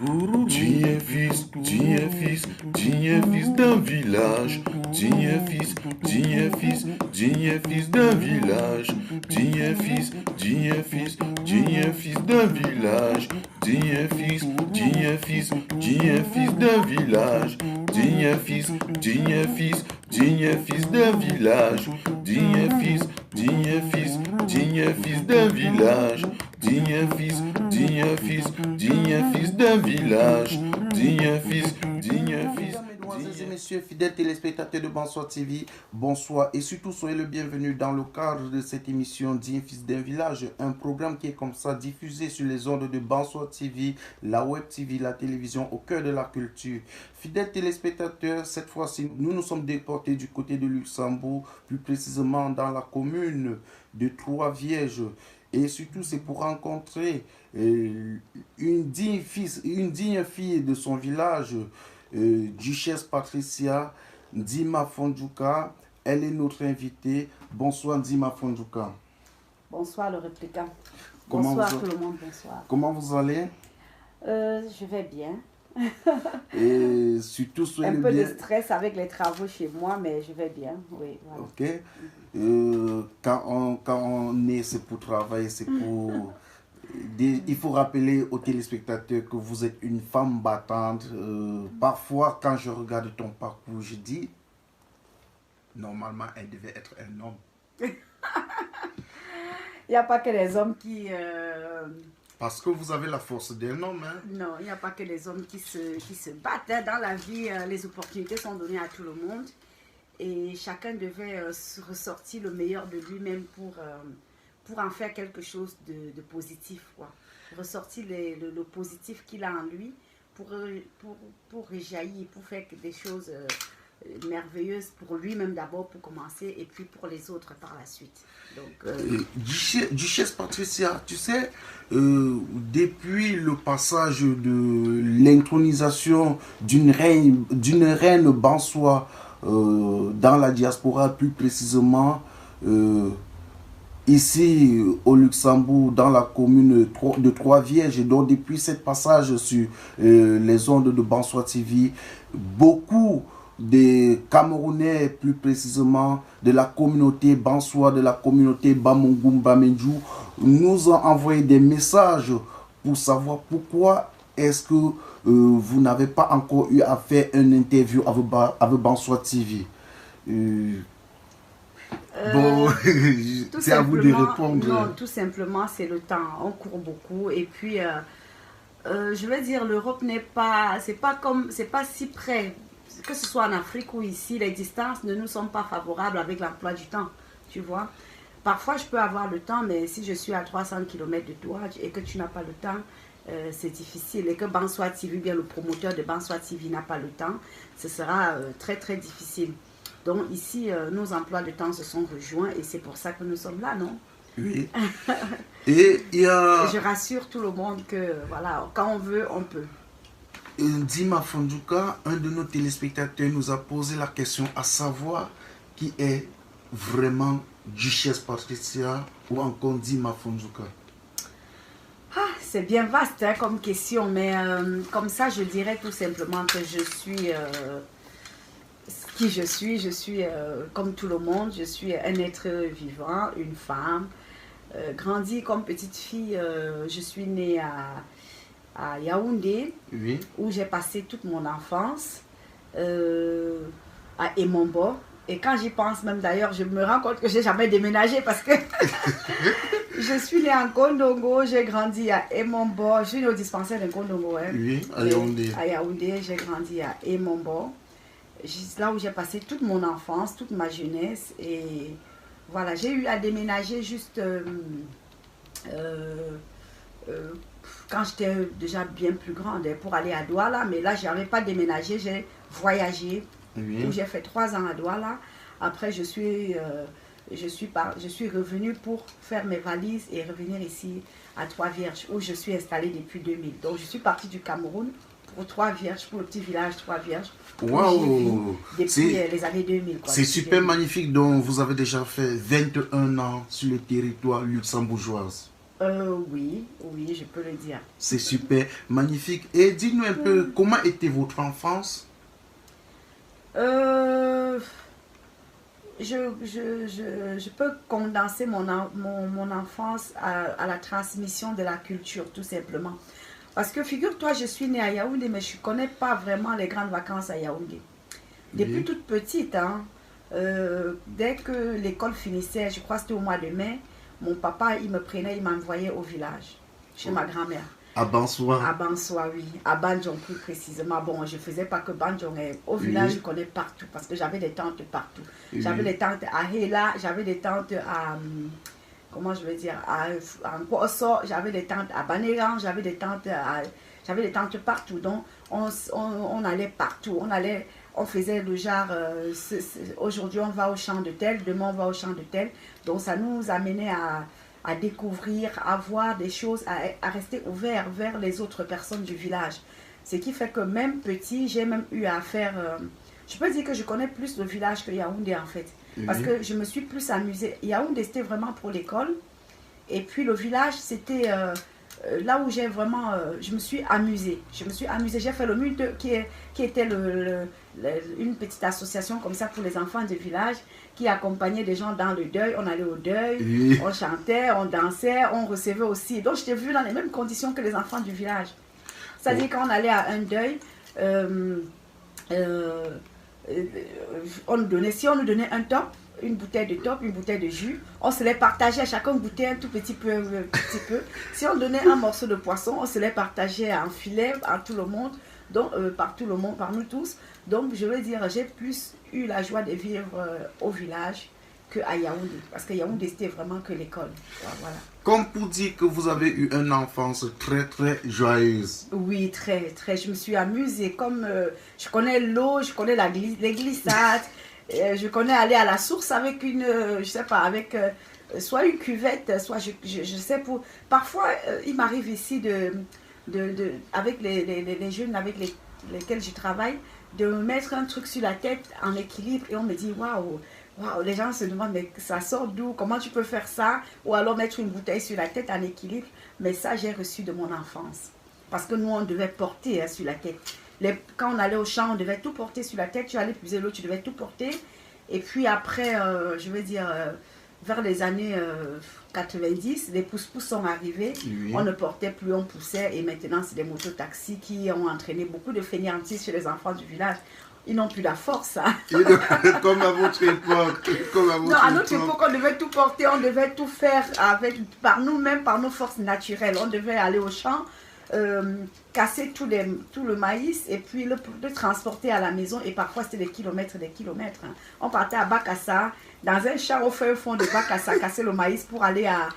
Fils d'un village. Digne fils d'un village. Digne fils d'un village. Digne fils d'un village. Digne fils d'un village. Digne fils d'un village. Digne fils d'un village. Digne fils. Mesdemoiselles et messieurs, fidèles téléspectateurs de Bonsoir TV, bonsoir et surtout soyez le bienvenu dans le cadre de cette émission Digne fils d'un village, un programme qui est comme ça diffusé sur les ondes de Bonsoir TV, la web TV, la télévision au cœur de la culture. Fidèles téléspectateurs, cette fois-ci, nous nous sommes déportés du côté de Luxembourg, plus précisément dans la commune de Trois-Vierges. Et surtout, c'est pour rencontrer une digne fille de son village, Duchesse Patricia Ndima Fondjouka. Elle est notre invitée. Bonsoir Ndima Fondjouka. Bonsoir le répliquant. Bonsoir tout le monde, bonsoir. Comment vous allez? Je vais bien. Et surtout, soyez un peu bien. de stress avec les travaux chez moi, mais je vais bien. Oui, voilà. Ok. Quand on est, c'est pour travailler, c'est pour... Il faut rappeler aux téléspectateurs que vous êtes une femme battante. Parfois, quand je regarde ton parcours, je dis, normalement, elle devait être un homme. Il n'y a pas que les hommes qui... Parce que vous avez la force d'un homme. Hein? Non, il n'y a pas que les hommes qui se battent. Hein. Dans la vie, les opportunités sont données à tout le monde. Et chacun devait ressortir le meilleur de lui-même pour en faire quelque chose de positif, quoi. Ressortir le positif qu'il a en lui pour réjaillir, pour faire des choses merveilleuses pour lui-même d'abord, pour commencer, et puis pour les autres par la suite. Donc, Duchesse Patricia, tu sais, depuis le passage de l'intronisation d'une reine Bansois dans la diaspora, plus précisément ici au Luxembourg, dans la commune de Trois-Vierges, donc depuis ce passage sur les ondes de Bonsoir TV, beaucoup de Camerounais, plus précisément de la communauté Bansois, de la communauté Bamongum Bamenjou, nous ont envoyé des messages pour savoir pourquoi est-ce que vous n'avez pas encore eu à faire une interview avec Bonsoir TV. Bon, c'est à vous de répondre. Non, tout simplement, c'est le temps. On court beaucoup. Et puis, je vais dire, l'Europe n'est pas... C'est pas si près. Que ce soit en Afrique ou ici, les distances ne nous sont pas favorables avec l'emploi du temps. Tu vois? Parfois, je peux avoir le temps, mais si je suis à 300 km de toi et que tu n'as pas le temps, c'est difficile. Et que Bonsoir TV, bien le promoteur de Bonsoir TV n'a pas le temps, ce sera très, très difficile. Donc ici, nos emplois de temps se sont rejoints et c'est pour ça que nous sommes là, non? Oui. Et il y a... Je rassure tout le monde que, voilà, quand on veut, on peut. Ndima Fondjouka, un de nos téléspectateurs nous a posé la question à savoir qui est vraiment Duchesse Patricia ou encore Ndima Fondjouka. Ah, c'est bien vaste hein, comme question, mais comme ça, je dirais tout simplement que je suis... qui je suis comme tout le monde, je suis un être vivant, une femme, grandie comme petite fille, je suis née à Yaoundé, Oui. où j'ai passé toute mon enfance, à Emombo. Et quand j'y pense même d'ailleurs, je me rends compte que je n'ai jamais déménagé parce que je suis née en Kondongo, j'ai grandi à Emombo, je suis née au dispensaire de Kondongo. Hein. Oui, à Yaoundé. À Yaoundé, j'ai grandi à Emombo. Là où j'ai passé toute mon enfance, toute ma jeunesse. Et voilà, j'ai eu à déménager juste quand j'étais déjà bien plus grande pour aller à Douala. Mais là, je n'avais pas déménagé, j'ai voyagé. Oui. J'ai fait 3 ans à Douala. Après, je suis revenue pour faire mes valises et revenir ici à Trois-Vierges, où je suis installée depuis 2000. Donc, je suis partie du Cameroun pour Trois-Vierges, pour le petit village Trois-Vierges. Waouh! Depuis les années 2000. C'est super 2000. magnifique. Donc, vous avez déjà fait 21 ans sur le territoire luxembourgeois. Oui, oui, je peux le dire. C'est super, magnifique. Et dites-nous un peu, comment était votre enfance? Euh, je peux condenser mon enfance à la transmission de la culture, tout simplement. Parce que figure-toi, je suis née à Yaoundé, mais je ne connais pas vraiment les grandes vacances à Yaoundé. Depuis Oui. toute petite, hein, dès que l'école finissait, je crois que c'était au mois de mai, mon papa, il me prenait, il m'envoyait au village, chez ma grand-mère. À À Bansoir. Bansoa, oui. À Banjong, plus précisément. Bon, je ne faisais pas que Banjong. Au village, Oui. je connais partout parce que j'avais des tantes partout. Oui. J'avais des tantes à Hela, j'avais des tantes à... comment je veux dire, à Nkwoso, j'avais des tantes à Banéran, j'avais des tantes partout. Donc, on allait partout. On faisait le genre, aujourd'hui on va au champ de tel, demain on va au champ de tel. Donc, ça nous amenait à découvrir, à voir des choses, à rester ouvert vers les autres personnes du village. Ce qui fait que même petit, j'ai même eu à faire... je peux dire que je connais plus le village que Yaoundé en fait. Parce Oui. que je me suis plus amusée. Yaoundé, c'était vraiment pour l'école. Et puis le village, c'était là où j'ai vraiment... je me suis amusée. J'ai fait le MUD qui était une petite association comme ça pour les enfants du village qui accompagnait des gens dans le deuil. On allait au deuil, Oui. on chantait, on dansait, on recevait aussi. Donc, je t'ai vu dans les mêmes conditions que les enfants du village. C'est-à-dire quand on allait à un deuil, si on nous donnait un top, une bouteille de top, une bouteille de jus, on se les partageait, à chacun goûtait un tout petit peu, Si on donnait un morceau de poisson, on se les partageait en filet à tout le monde, donc par tout le monde, par nous tous. Donc je veux dire, j'ai plus eu la joie de vivre au village qu'à Yaoundé, parce que Yaoundé c'était vraiment que l'école. Voilà. Comme pour dire que vous avez eu une enfance très très joyeuse. Oui, très, très. Je me suis amusée. Comme je connais l'eau, je connais les glissades. Je connais aller à la source avec une, je sais pas, avec soit une cuvette, soit je sais pour... Parfois, il m'arrive ici avec les jeunes avec lesquels je travaille, de me mettre un truc sur la tête en équilibre et on me dit, waouh, waouh, les gens se demandent, mais ça sort d'où? Comment tu peux faire ça? Ou alors mettre une bouteille sur la tête en équilibre. Mais ça, j'ai reçu de mon enfance. Parce que nous, on devait porter sur la tête. Quand on allait au champ, on devait tout porter sur la tête. Tu allais puiser l'eau, tu devais tout porter. Et puis après, je veux dire, vers les années 90, les pousse-pousse sont arrivés. Oui. On ne portait plus, on poussait. Et maintenant, c'est des mototaxis qui ont entraîné beaucoup de fainéantistes chez les enfants du village. Ils n'ont plus la force. Hein. Comme à votre époque. Non, à notre époque, on devait tout porter, on devait tout faire par nous-mêmes, par nos forces naturelles. On devait aller au champ, casser tout le maïs et puis le transporter à la maison. Et parfois, c'était des kilomètres, des kilomètres. Hein. On partait à Bakassa, dans un champ au fond de Bakassa, casser le maïs pour aller à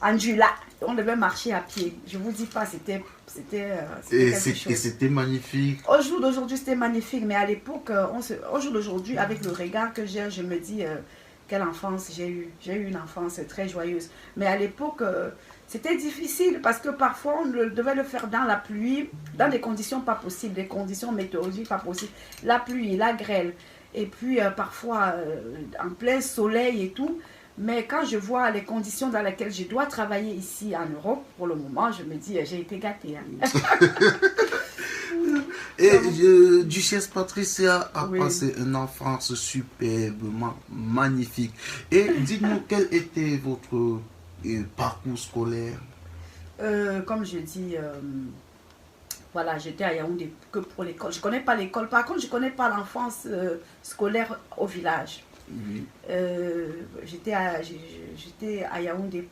Anjula. On devait marcher à pied. Je ne vous dis pas, c'était quelque chose. Et c'était magnifique. Au jour d'aujourd'hui, c'était magnifique, mais à l'époque, au jour d'aujourd'hui, avec le regard que j'ai, je me dis, quelle enfance j'ai eu. J'ai eu une enfance très joyeuse. Mais à l'époque, c'était difficile parce que parfois, on devait le faire dans la pluie, dans des conditions pas possibles, des conditions météorologiques pas possibles. La pluie, la grêle, et puis parfois en plein soleil et tout. Mais quand je vois les conditions dans lesquelles je dois travailler ici en Europe, pour le moment, je me dis, j'ai été gâtée. Hein. Et Duchesse Patricia a Oui. passé une enfance superbement magnifique. Et dites-nous, quel était votre parcours scolaire? Comme je dis, voilà, j'étais à Yaoundé que pour l'école. Je ne connais pas l'école. Par contre, je ne connais pas l'enfance scolaire au village. Oui. J'étais à Yaoundé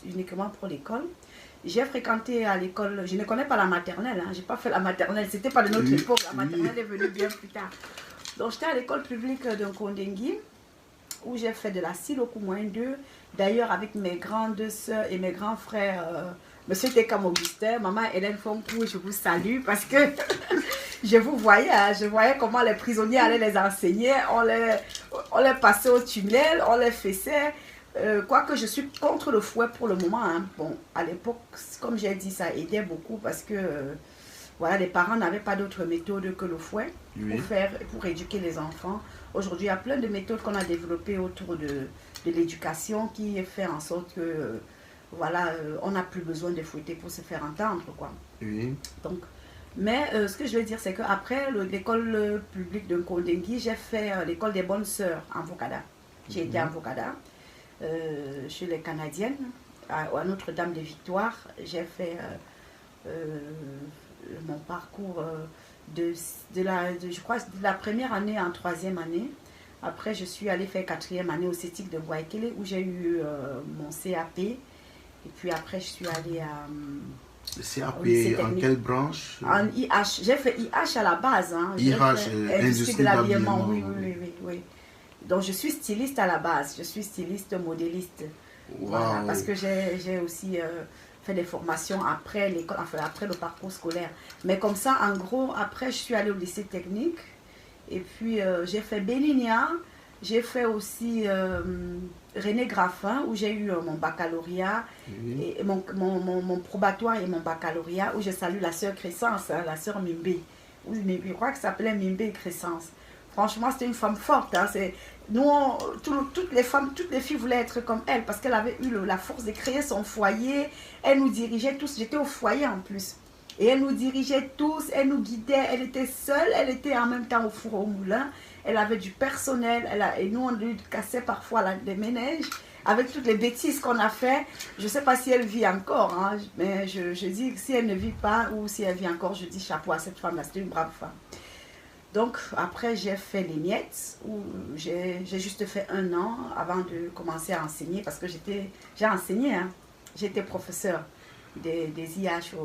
uniquement pour l'école. J'ai fréquenté à l'école, je ne connais pas la maternelle, hein, je n'ai pas fait la maternelle, c'était pas de notre époque, la maternelle est venue bien plus tard. Donc j'étais à l'école publique de Kondengui, où j'ai fait de la Siloku moins 2, d'ailleurs avec mes grandes soeurs et mes grands frères, Monsieur Tekam Augustin, maman Hélène Fonkou, je vous salue parce que je vous voyais, hein, je voyais comment les prisonniers allaient les enseigner, on les passait au tunnel, on les fessait. Quoique je suis contre le fouet pour le moment. Hein. Bon, à l'époque, comme j'ai dit, ça aidait beaucoup parce que voilà, les parents n'avaient pas d'autre méthode que le fouet Oui. pour éduquer les enfants. Aujourd'hui, il y a plein de méthodes qu'on a développées autour de l'éducation qui fait en sorte que voilà, on n'a plus besoin de fouetter pour se faire entendre, quoi. Oui. Donc, mais ce que je veux dire, c'est qu'après l'école publique de Nkondengui, j'ai fait l'école des bonnes sœurs en Vocada. J'ai été en Vocada, chez les Canadiennes, à Notre-Dame de Victoire. J'ai fait mon parcours je crois, de la première année en troisième année. Après, je suis allée faire quatrième année au CETIC de Boaikele, où j'ai eu mon CAP. Et puis après, je suis allée à... Le CAP, en quelle branche? En IH. J'ai fait IH à la base. Hein. IH, industrie de l'habillement. Oui. Donc, je suis styliste à la base. Je suis styliste modéliste. Wow. Voilà, parce que j'ai aussi fait des formations après l'école, enfin, après le parcours scolaire. Mais comme ça, en gros, après, je suis allée au lycée technique. Et puis, j'ai fait Bélinia. J'ai fait aussi René Graffin, où j'ai eu mon baccalauréat, et mon probatoire et mon baccalauréat, où je salue la sœur Crescence, hein, la sœur Mimbe. Je crois que ça s'appelait Mimbe Crescence. Franchement, c'était une femme forte. Hein, nous, toutes les filles voulaient être comme elle, parce qu'elle avait eu la force de créer son foyer. Elle nous dirigeait tous. J'étais au foyer en plus. Et elle nous dirigeait tous, elle nous guidait, elle était seule, elle était en même temps au four au moulin. Elle avait du personnel, et nous on lui cassait parfois des ménages avec toutes les bêtises qu'on a fait. Je ne sais pas si elle vit encore, hein, mais je dis que si elle ne vit pas ou si elle vit encore, je dis chapeau à cette femme-là, c'était une brave femme. Donc après j'ai fait les miettes, où j'ai juste fait 1 an avant de commencer à enseigner, parce que j'ai enseigné, hein. J'étais professeur des IH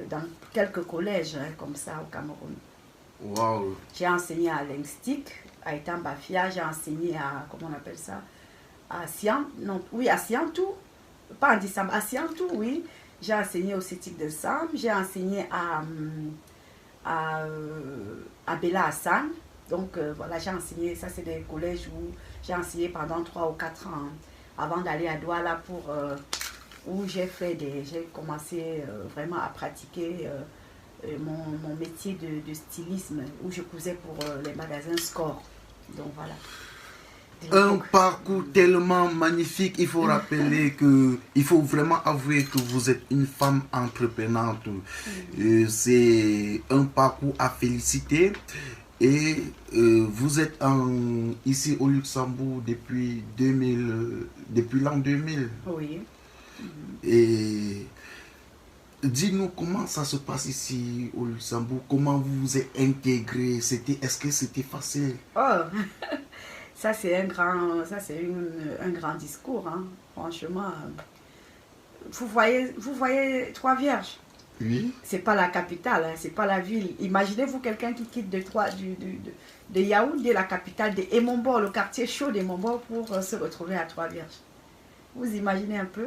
dans quelques collèges, hein, comme ça au Cameroun. Wow. J'ai enseigné à Lengstik, à Itambafia, j'ai enseigné à, comment on appelle ça, à Siantou, pas en décembre, à Siantou, oui. J'ai enseigné au CETIC de Sam, j'ai enseigné à Bella Hassan. Donc voilà, j'ai enseigné, ça c'est des collèges où j'ai enseigné pendant 3 ou 4 ans, hein, avant d'aller à Douala où j'ai commencé vraiment à pratiquer mon métier de stylisme, où je cousais pour les magasins Score. Donc voilà. Un parcours tellement magnifique. Il faut rappeler que, il faut vraiment avouer que vous êtes une femme entreprenante. C'est un parcours à féliciter. Et vous êtes ici au Luxembourg depuis l'an 2000. Oui. Et dis-nous comment ça se passe ici au Luxembourg, comment vous vous êtes intégré, est-ce que c'était facile? Oh, ça c'est un grand discours, hein. Franchement. Vous voyez Trois-Vierges? Oui. C'est pas la capitale, hein, c'est pas la ville. Imaginez-vous quelqu'un qui quitte de Yaoundé, la capitale, de Emombo, le quartier chaud d'Emombo, pour se retrouver à Trois-Vierges. Vous imaginez un peu?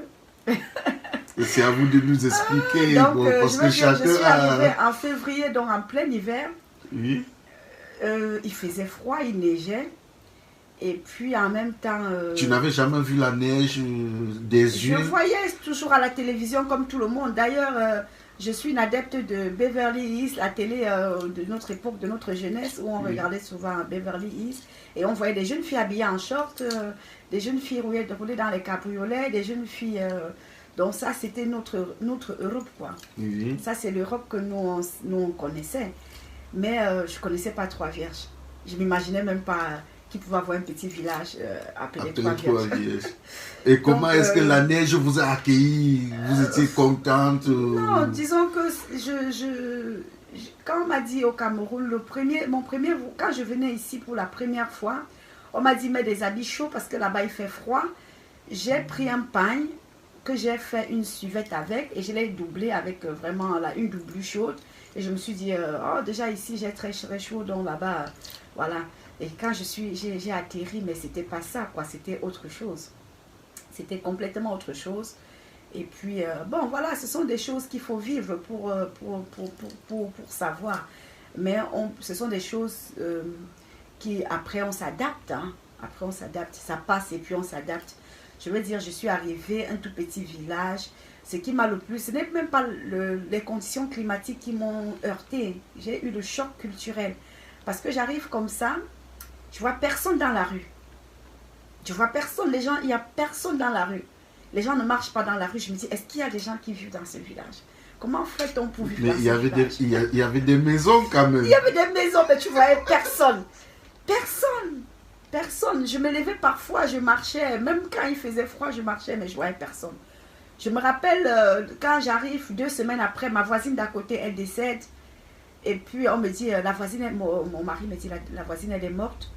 C'est à vous de nous expliquer. Donc, parce que chacun je suis arrivée en février, donc en plein hiver. Oui. Il faisait froid, il neigeait. Et puis en même temps... Tu n'avais jamais vu la neige des yeux? Je voyais toujours à la télévision comme tout le monde. D'ailleurs, je suis une adepte de Beverly Hills, la télé de notre époque, de notre jeunesse, où on regardait souvent Beverly Hills. Et on voyait des jeunes filles habillées en short, des jeunes filles roulées dans les cabriolets, des jeunes filles... donc ça, c'était notre Europe, quoi. Oui. Ça, c'est l'Europe que nous on connaissait. Mais je ne connaissais pas Trois-Vierges. Je ne m'imaginais même pas qu'il pouvait avoir un petit village appelé Trois-Vierges. Et comment est-ce que la neige vous a accueilli? Vous étiez contente? Non, disons que quand on m'a dit au Cameroun, quand je venais ici pour la première fois, on m'a dit mets des habits chauds parce que là-bas il fait froid. J'ai pris un pagne que j'ai fait une suvette avec et je l'ai doublé avec vraiment une doublure chaude. Et je me suis dit, oh déjà ici j'ai très chaud, donc là-bas, voilà. Et quand j'ai atterri, mais c'était pas ça, quoi, c'était autre chose. C'était complètement autre chose. Et puis, bon, voilà, ce sont des choses qu'il faut vivre pour savoir. Mais ce sont des choses qui, après, on s'adapte. Hein. Après, on s'adapte. Ça passe et puis on s'adapte. Je veux dire, je suis arrivée à un tout petit village. Ce qui m'a le plus, ce n'est même pas les conditions climatiques qui m'ont heurté. J'ai eu le choc culturel. Parce que j'arrive comme ça, je vois personne dans la rue. Je vois personne, il n'y a personne dans la rue. Les gens ne marchent pas dans la rue. Je me dis, est-ce qu'il y a des gens qui vivent dans ce village? Comment fait-on pour vivre Mais dans ce village? il y avait des maisons quand même. Il y avait des maisons, mais tu voyais personne. Personne. Personne. Je me levais parfois, je marchais. Même quand il faisait froid, je marchais, mais je voyais personne. Je me rappelle, quand j'arrive 2 semaines après, ma voisine d'à côté, elle décède. Et puis, on me dit, la voisine, mon mari me dit, la voisine, elle est morte.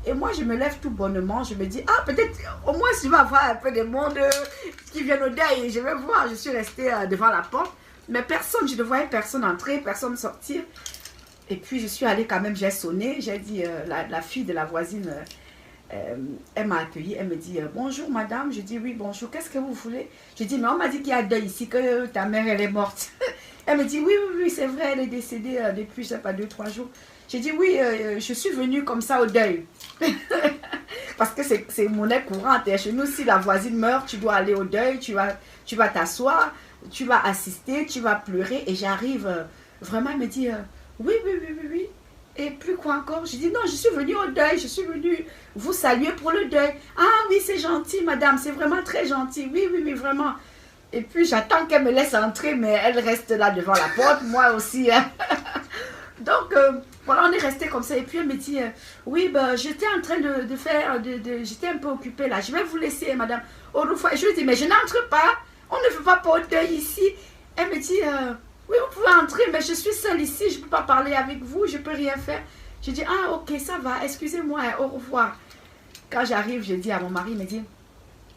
Et moi, je me lève tout bonnement. Je me dis, ah, peut-être, au moins, je vais avoir un peu de monde qui viennent au deuil. Je vais voir. Je suis restée devant la porte. Mais personne, je ne voyais personne entrer, personne sortir. Et puis, je suis allée quand même, j'ai sonné. J'ai dit, la fille de la voisine, elle m'a accueillie. Elle me dit, bonjour madame. Je dis, oui, bonjour. Qu'est-ce que vous voulez? Je dis, mais on m'a dit qu'il y a deuil ici, que ta mère, elle est morte. Elle me dit, oui, oui, oui, c'est vrai, elle est décédée depuis, je ne sais pas, 2-3 jours. J'ai dit, oui, je suis venue comme ça au deuil. Parce que c'est monnaie courante. Et chez nous, si la voisine meurt, tu dois aller au deuil, tu vas t'asseoir, tu vas assister, tu vas pleurer. Et j'arrive, vraiment, elle me dit, oui, oui, oui, oui, oui. Et plus quoi encore? Je dis, non, je suis venue au deuil, je suis venue vous saluer pour le deuil. Ah oui, c'est gentil, madame, c'est vraiment très gentil. Oui, oui, oui, vraiment. Et puis, j'attends qu'elle me laisse entrer, mais elle reste là devant la porte, moi aussi. Hein. Donc, voilà, on est resté comme ça. Et puis, elle me dit, oui, ben, j'étais en train de faire, j'étais un peu occupée là. Je vais vous laisser, madame. Je lui dis, mais je n'entre pas. On ne fait pas au deuil ici. Elle me dit, oui, vous pouvez entrer, mais je suis seule ici. Je ne peux pas parler avec vous, je ne peux rien faire. Je dis, ah, ok, ça va, excusez-moi, au revoir. Quand j'arrive, je dis à mon mari, il me dit,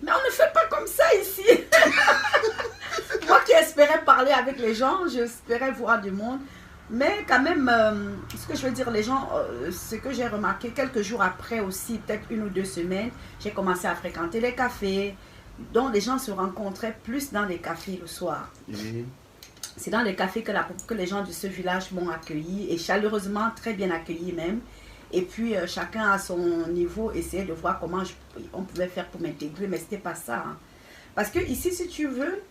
mais on ne fait pas comme ça ici. Moi qui espérais parler avec les gens, j'espérais voir du monde. Mais quand même, ce que je veux dire, les gens, ce que j'ai remarqué, quelques jours après aussi, peut-être 1 ou 2 semaines, j'ai commencé à fréquenter les cafés, dont les gens se rencontraient plus dans les cafés le soir. C'est dans les cafés que les gens de ce village m'ont accueilli, et chaleureusement, très bien accueilli même. Et puis, chacun à son niveau essayait de voir comment on pouvait faire pour m'intégrer, mais ce n'était pas ça. Hein. Parce que ici, si tu veux,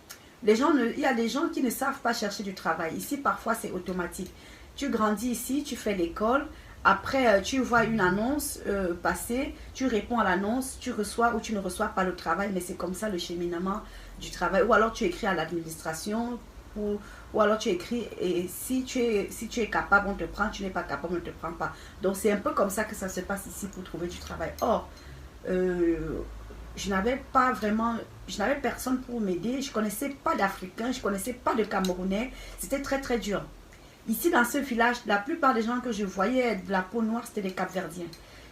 il y a des gens qui ne savent pas chercher du travail. Ici, parfois, c'est automatique. Tu grandis ici, tu fais l'école. Après, tu vois une annonce passer. Tu réponds à l'annonce. Tu reçois ou tu ne reçois pas le travail. Mais c'est comme ça le cheminement du travail. Ou alors, tu écris à l'administration. Ou alors, tu écris. Et si tu es capable, on te prend. Tu n'es pas capable, on ne te prend pas. Donc, c'est un peu comme ça que ça se passe ici pour trouver du travail. Or, je n'avais personne pour m'aider, je ne connaissais pas d'Africains, je ne connaissais pas de Camerounais, c'était très très dur. Ici dans ce village, la plupart des gens que je voyais de la peau noire, c'était des Capverdiens.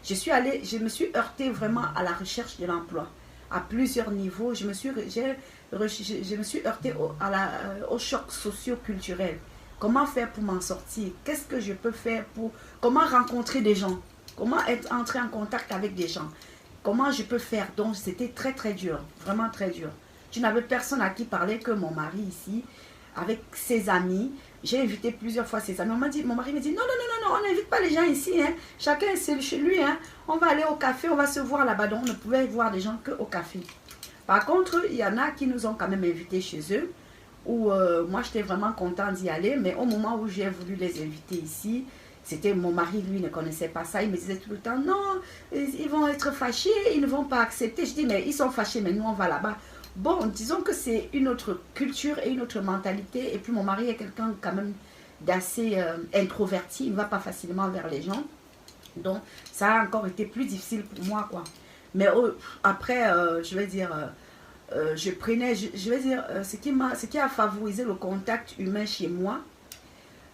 Je me suis heurtée vraiment à la recherche de l'emploi, à plusieurs niveaux, je me suis heurtée au choc socio-culturel. Comment faire pour m'en sortir? Qu'est-ce que je peux faire comment rencontrer des gens? Comment entrer en contact avec des gens? Comment je peux faire? Donc, c'était très, très dur. Vraiment très dur. Je n'avais personne à qui parler que mon mari ici, avec ses amis. J'ai invité plusieurs fois ses amis. Mon mari me dit, non, non, non, non, on n'invite pas les gens ici. Hein. Chacun est seul chez lui. Hein. On va aller au café, on va se voir là-bas. Donc, on ne pouvait voir des gens qu'au café. Par contre, il y en a qui nous ont quand même invités chez eux. Où moi, j'étais vraiment contente d'y aller. Mais au moment où j'ai voulu les inviter ici, c'était mon mari, lui, ne connaissait pas ça. Il me disait tout le temps, non, ils vont être fâchés, ils ne vont pas accepter. Je dis, mais ils sont fâchés, mais nous, on va là-bas. Bon, disons que c'est une autre culture et une autre mentalité. Et puis, mon mari est quelqu'un quand même d'assez introverti. Il ne va pas facilement vers les gens. Donc, ça a encore été plus difficile pour moi, quoi. Mais après, je vais dire, ce qui a favorisé le contact humain chez moi,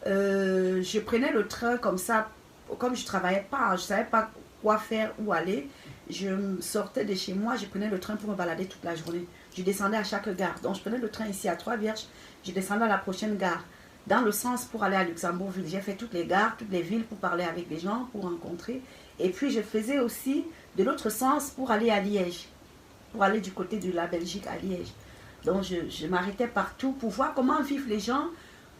je prenais le train comme ça, comme je ne travaillais pas, je ne savais pas quoi faire, où aller. Je sortais de chez moi, je prenais le train pour me balader toute la journée. Je descendais à chaque gare. Donc, je prenais le train ici à Trois-Vierges, je descendais à la prochaine gare. Dans le sens pour aller à Luxembourgville, j'ai fait toutes les gares, toutes les villes pour parler avec les gens, pour rencontrer. Et puis, je faisais aussi de l'autre sens pour aller à Liège, pour aller du côté de la Belgique à Liège. Donc, je m'arrêtais partout pour voir comment vivent les gens,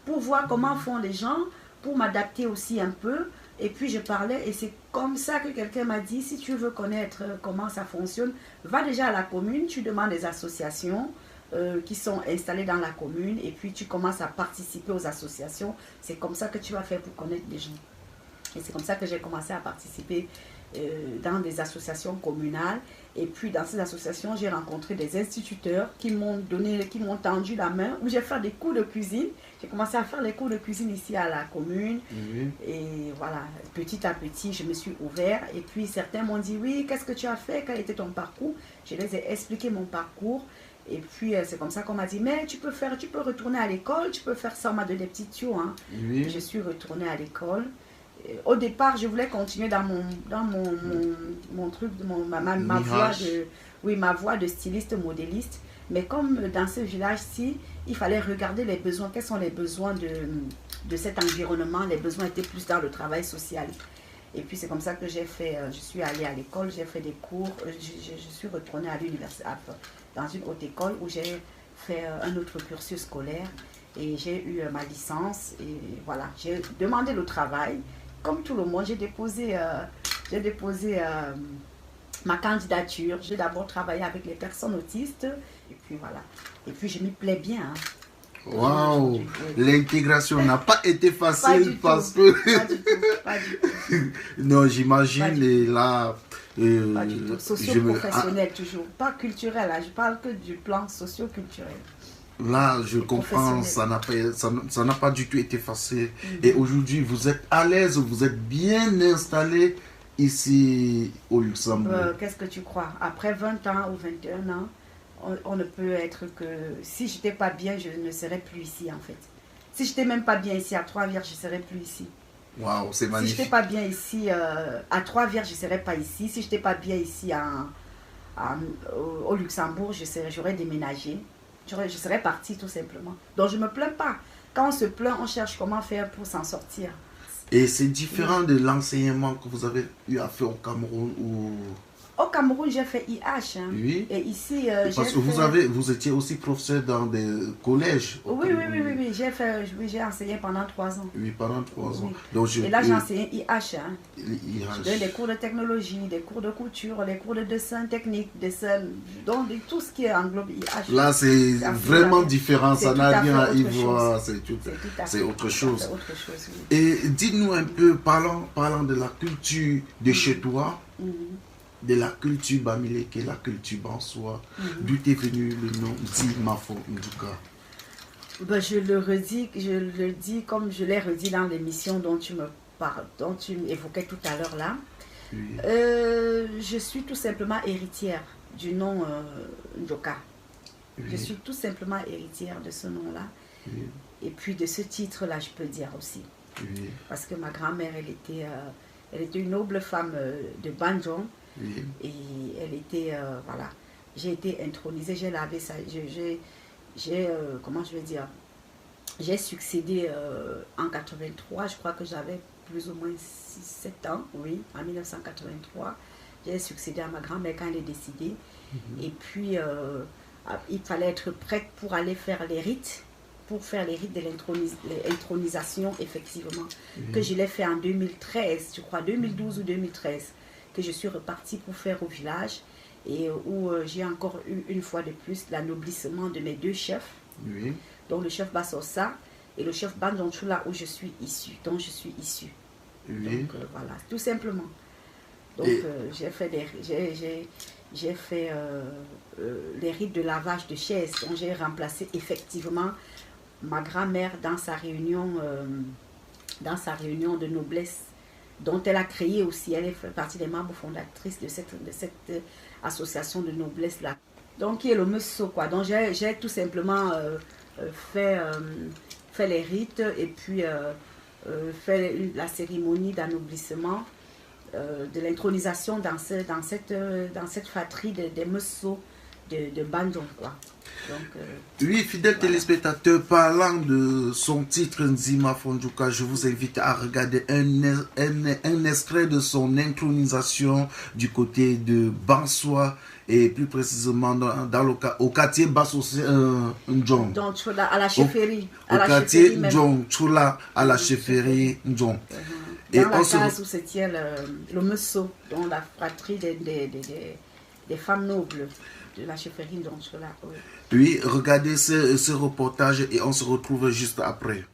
pour voir comment font les gens, pour m'adapter aussi un peu. Et puis je parlais et c'est comme ça que quelqu'un m'a dit, si tu veux connaître comment ça fonctionne, va déjà à la commune, tu demandes des associations qui sont installées dans la commune et puis tu commences à participer aux associations. C'est comme ça que tu vas faire pour connaître des gens. Et c'est comme ça que j'ai commencé à participer dans des associations communales. Et puis dans ces associations, j'ai rencontré des instituteurs qui m'ont tendu la main, où j'ai fait des cours de cuisine. J'ai commencé à faire les cours de cuisine ici à la commune. Et voilà, petit à petit, je me suis ouvert. Et puis certains m'ont dit, oui, qu'est-ce que tu as fait? Quel était ton parcours? Je les ai expliqué mon parcours. Et puis c'est comme ça qu'on m'a dit, mais tu peux retourner à l'école, tu peux faire ça. On m'a donné des petits tuyaux. Hein. Je suis retournée à l'école. Au départ, je voulais continuer dans mon truc, ma voie de styliste, modéliste. Mais comme dans ce village-ci, il fallait regarder les besoins. Quels sont les besoins de cet environnement? Les besoins étaient plus dans le travail social. Et puis c'est comme ça que j'ai fait, je suis allée à l'école, j'ai fait des cours. Je suis retournée à l'université, dans une haute école où j'ai fait un autre cursus scolaire. Et j'ai eu ma licence. Et voilà, j'ai demandé le travail. Comme tout le monde, j'ai déposé ma candidature. J'ai d'abord travaillé avec les personnes autistes. Et puis voilà. Et puis je m'y plais bien. Hein. Waouh! L'intégration n'a pas été facile parce que... Pas du tout. Non, j'imagine. Et là... pas du tout. Socio-professionnel toujours. Pas culturel. Là. Je parle que du plan socio-culturel. Là, je comprends, ça n'a pas du tout été facile. Et aujourd'hui, vous êtes à l'aise, vous êtes bien installé ici au Luxembourg. Qu'est-ce que tu crois? Après 20 ans ou 21 ans, on ne peut être que... Si je n'étais pas bien, je ne serais plus ici en fait. Si je n'étais même pas bien ici à Trois-Vierges, je ne serais plus ici. Waouh, c'est magnifique. Si je n'étais pas bien ici à Trois-Vierges, je ne serais pas ici. Si je n'étais pas bien ici au Luxembourg, j'aurais déménagé. Je serais partie tout simplement. Donc je ne me plains pas. Quand on se plaint, on cherche comment faire pour s'en sortir. Et c'est différent de l'enseignement que vous avez eu à faire au Cameroun ou... Au Cameroun, j'ai fait IH. Hein. Oui. Et ici, parce que vous étiez aussi professeur dans des collèges. Oui. J'ai enseigné pendant 3 ans. Oui, pendant 3 ans. Oui. Donc, et là, j'ai enseigné IH. Hein. IH. Je donne des cours de technologie, des cours de couture, des cours de dessin technique, donc tout ce qui englobe IH. Là, c'est vraiment différent. Ça n'a rien à y voir. C'est autre chose. Autre chose, oui. Et dites-nous un peu, parlant de la culture de chez toi, de la culture Bamileke, qui est la culture Bansoa, d'où est venu le nom Dimafo Nduka? Ben, je le dis comme je l'ai redit dans l'émission dont tu m'évoquais tout à l'heure là. Oui. Je suis tout simplement héritière du nom Ndoka. Oui. Je suis tout simplement héritière de ce nom-là. Oui. Et puis de ce titre-là, je peux dire aussi. Oui. Parce que ma grand-mère, elle était une noble femme de Bandung. Oui. Et elle était, voilà, j'ai été intronisée, j'ai lavé ça, comment je vais dire, j'ai succédé en 83, je crois que j'avais plus ou moins 6-7 ans, oui, en 1983, j'ai succédé à ma grand-mère quand elle est décédée, et puis il fallait être prête pour aller faire les rites, de l'intronisation, effectivement, que je l'ai fait en 2013, je crois, 2012 ou 2013. Que je suis repartie pour faire au village et où j'ai encore eu une fois de plus l'aноblissement de mes 2 chefs, donc le chef Bassosa et le chef Bandonchula où je suis issue, dont je suis issue. Donc voilà, tout simplement. Donc j'ai fait les rites de lavage de chaises, dont j'ai remplacé effectivement ma grand-mère dans sa réunion de noblesse, dont elle a créé aussi, elle fait partie des membres fondatrices de cette association de noblesse-là. Donc, qui est le Messo, quoi. Donc, j'ai tout simplement fait les rites et puis fait la cérémonie d'anoblissement, de l'intronisation dans cette fratrie des Messo de Bandung, quoi. Donc, oui, fidèles téléspectateurs, parlant de son titre Nzimafo Nduka, je vous invite à regarder un extrait de son intronisation du côté de Bansoa et plus précisément au quartier Basso Ndjong. Donc, à la chefferie. Au quartier Ndjong, Chula, à la chefferie Ndjong. Dans la case où se tient le Messo, dont la fratrie des femmes nobles de la chefferie Ndjong. Oui, regardez ce reportage et on se retrouve juste après.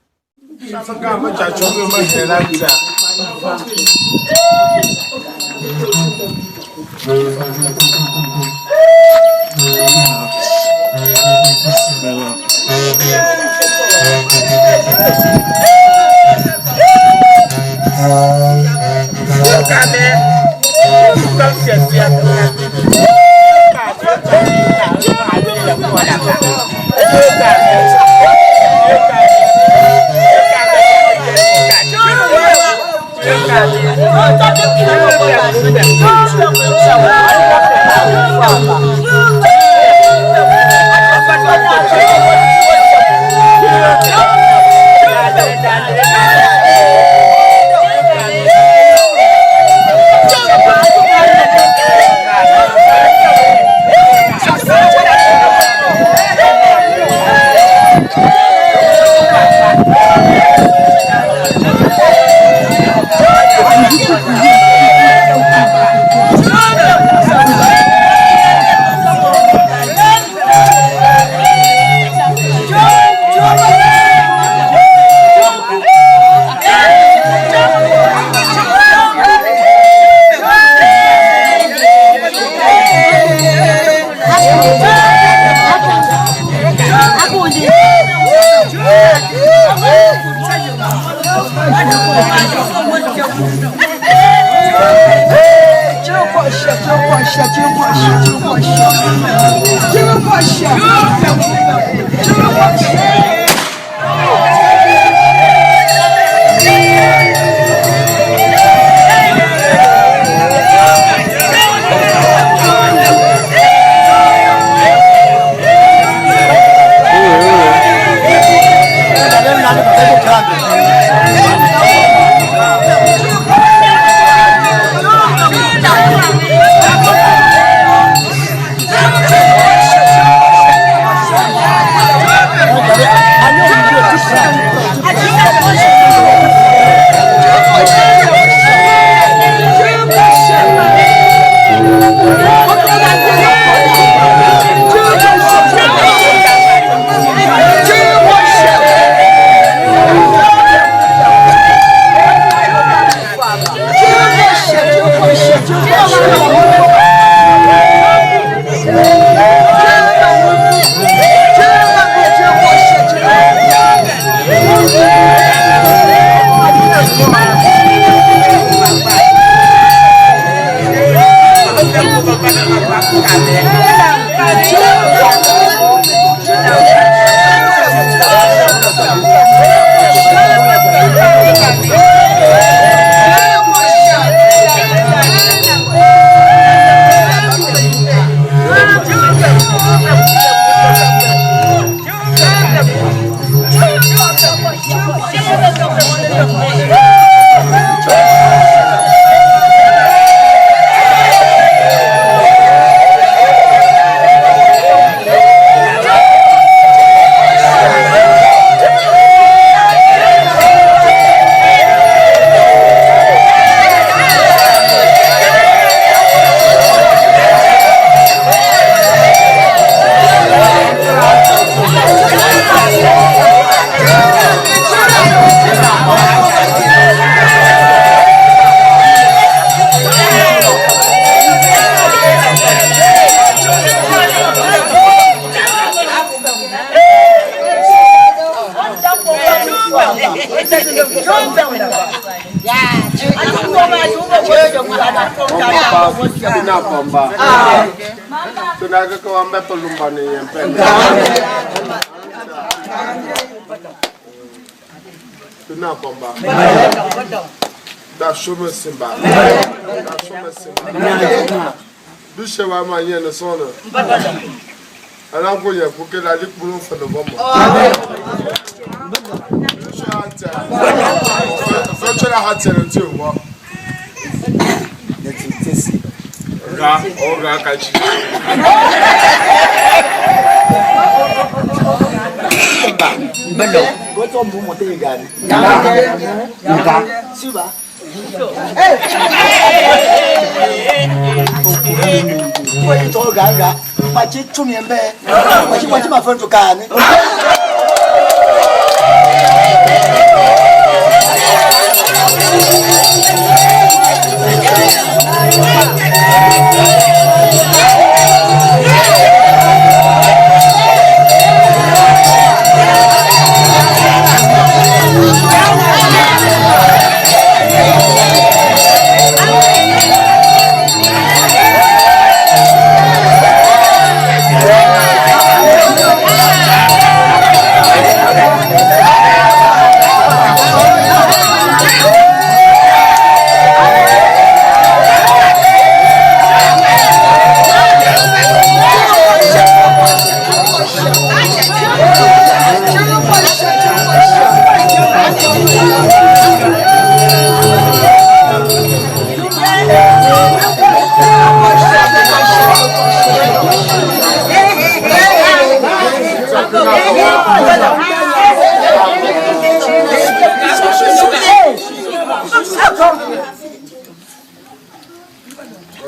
Tunaga ko ang betulumban niya. Tunapomba. Da shume simba. Da shume simba. Bishe wa ma yen no sono. Ala ko ye ko ke la lik bulu fa no bombo. Bishe ata. Fa chara hatere nti wo. Ora kachi. Bendo, goto mu mo te gani. Suba. Foi to ganga, pa chi chumiembe. Pa chi ma fonto kani.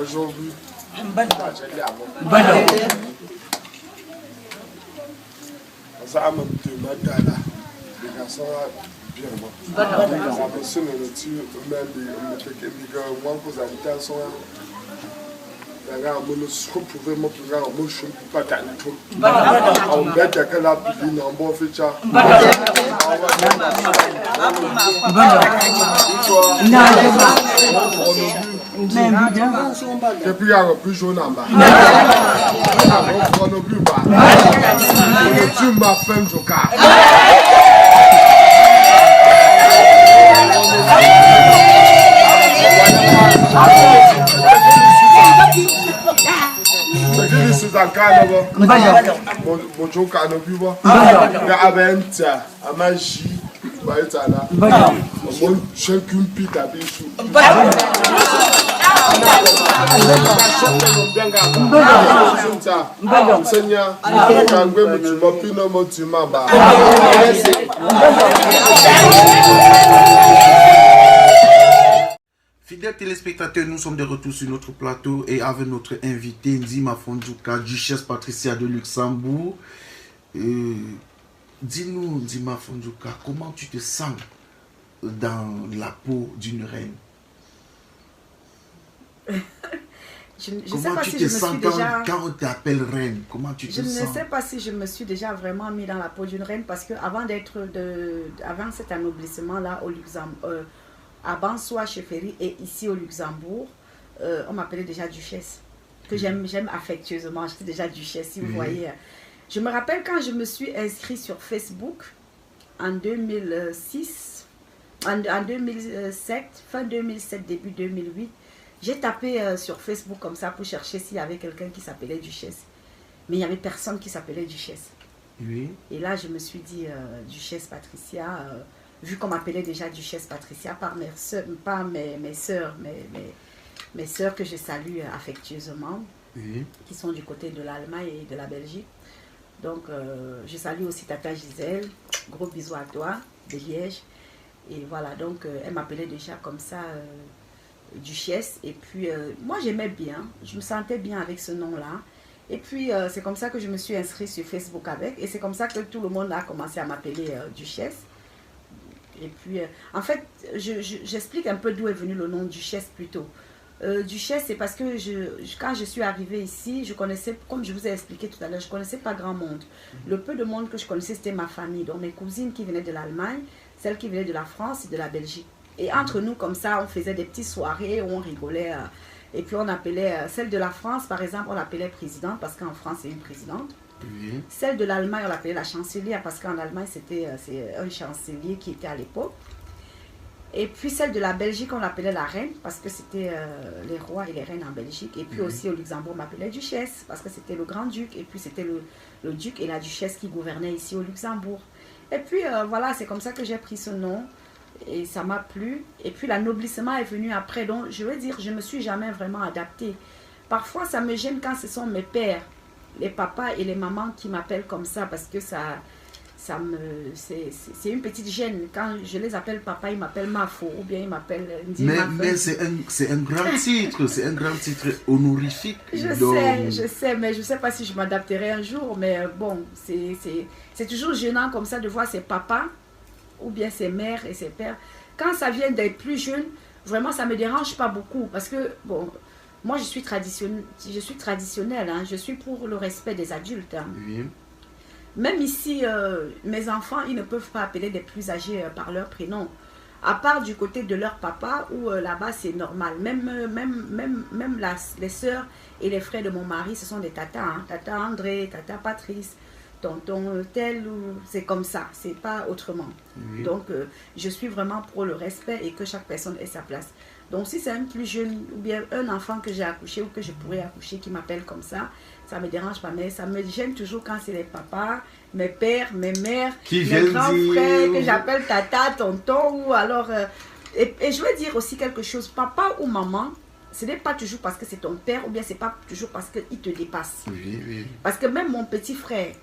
Aujourd'hui, ça m'a dit, madame, les garçons, bien, moi. Ça me sonne le dessus, même les gars, moi, vous avez été à son. On ne se retrouve pas dans le chou, pas dans le trou. On met des gars qui viennent en bon fait. Et puis, il y a un peu jaune en bas. On ne plus pas. On tue ma femme, je casse. This is a carnival. Bonjour, carnival. Aventia, Amaji, Baitana. Mon chacun pite à Bichou. Seigneur, Fidèles téléspectateurs, nous sommes de retour sur notre plateau et avec notre invité Nzima Fondjouka, duchesse Patricia de Luxembourg. Dis-nous, Nzima Fondjouka, comment tu te sens dans la peau d'une reine? Comment tu te sens quand on t'appelle reine? Comment tu te sens? Je ne sais pas si je me suis déjà vraiment mis dans la peau d'une reine parce que avant cet anoblissement-là au Luxembourg, à Bansoa, Chefferie et ici au Luxembourg, on m'appelait déjà duchesse, que j'aime affectueusement. J'étais déjà duchesse, si vous voyez. Je me rappelle quand je me suis inscrite sur Facebook en 2006, en 2007, fin 2007, début 2008, j'ai tapé sur Facebook comme ça pour chercher s'il y avait quelqu'un qui s'appelait duchesse. Mais il n'y avait personne qui s'appelait duchesse. Oui. Et là, je me suis dit, duchesse Patricia, vu qu'on m'appelait déjà duchesse Patricia par mes soeurs, pas mes soeurs, mes soeurs que je salue affectueusement, qui sont du côté de l'Allemagne et de la Belgique. Donc, je salue aussi Tata Gisèle, gros bisous à toi, de Liège. Et voilà, donc, elle m'appelait déjà comme ça, duchesse. Et puis, moi, j'aimais bien, je me sentais bien avec ce nom-là. Et puis, c'est comme ça que je me suis inscrite sur Facebook avec. Et c'est comme ça que tout le monde a commencé à m'appeler duchesse. Et puis, en fait, j'explique un peu d'où est venu le nom duchesse plutôt. Duchesse, c'est parce que quand je suis arrivée ici, je connaissais, comme je vous ai expliqué tout à l'heure, je ne connaissais pas grand monde. Le peu de monde que je connaissais, c'était ma famille. Donc, mes cousines qui venaient de l'Allemagne, celles qui venaient de la France et de la Belgique. Et entre nous, comme ça, on faisait des petites soirées où on rigolait. Et puis, on appelait, celle de la France, par exemple, on l'appelait présidente, parce qu'en France, c'est une présidente. Oui. Celle de l'Allemagne, on l'appelait la chancelière, parce qu'en Allemagne, c'est un chancelier qui était à l'époque. Et puis celle de la Belgique, on l'appelait la reine, parce que c'était les rois et les reines en Belgique. Et puis aussi au Luxembourg, on m'appelait duchesse, parce que c'était le grand-duc. Et puis c'était le duc et la duchesse qui gouvernaient ici au Luxembourg. Et puis voilà, c'est comme ça que j'ai pris ce nom. Et ça m'a plu. Et puis l'anoblissement est venu après. Donc je veux dire, je ne me suis jamais vraiment adaptée. Parfois, ça me gêne quand ce sont mes pères, les papas et les mamans qui m'appellent comme ça, parce que c'est une petite gêne. Quand je les appelle papa, ils m'appellent Mafo, ou bien ils m'appellent mais c'est un grand titre, c'est un grand titre honorifique. Je sais, mais je ne sais pas si je m'adapterai un jour, mais bon, c'est toujours gênant comme ça de voir ses papas, ou bien ses mères et ses pères. Quand ça vient d'être plus jeune, vraiment ça ne me dérange pas beaucoup, parce que, bon, moi je suis traditionnelle, hein, je suis pour le respect des adultes. Hein. Oui. Même ici, mes enfants, ils ne peuvent pas appeler des plus âgés par leur prénom. À part du côté de leur papa, où là-bas c'est normal. Même les sœurs et les frères de mon mari, ce sont des tatas. Hein. Tata André, tata Patrice, tonton tel, c'est comme ça, c'est pas autrement. Oui. Donc, je suis vraiment pour le respect et que chaque personne ait sa place. Donc, si c'est un plus jeune ou bien un enfant que j'ai accouché ou que je pourrais accoucher qui m'appelle comme ça ne me dérange pas. Mais ça me gêne toujours quand c'est les papas, mes pères, mes mères, Qui mes grands dire... frères que j'appelle tata, tonton ou alors... et je veux dire aussi quelque chose, papa ou maman, ce n'est pas toujours parce que c'est ton père ou bien c'est pas toujours parce qu'il te dépasse. Oui, oui. Parce que même mon petit frère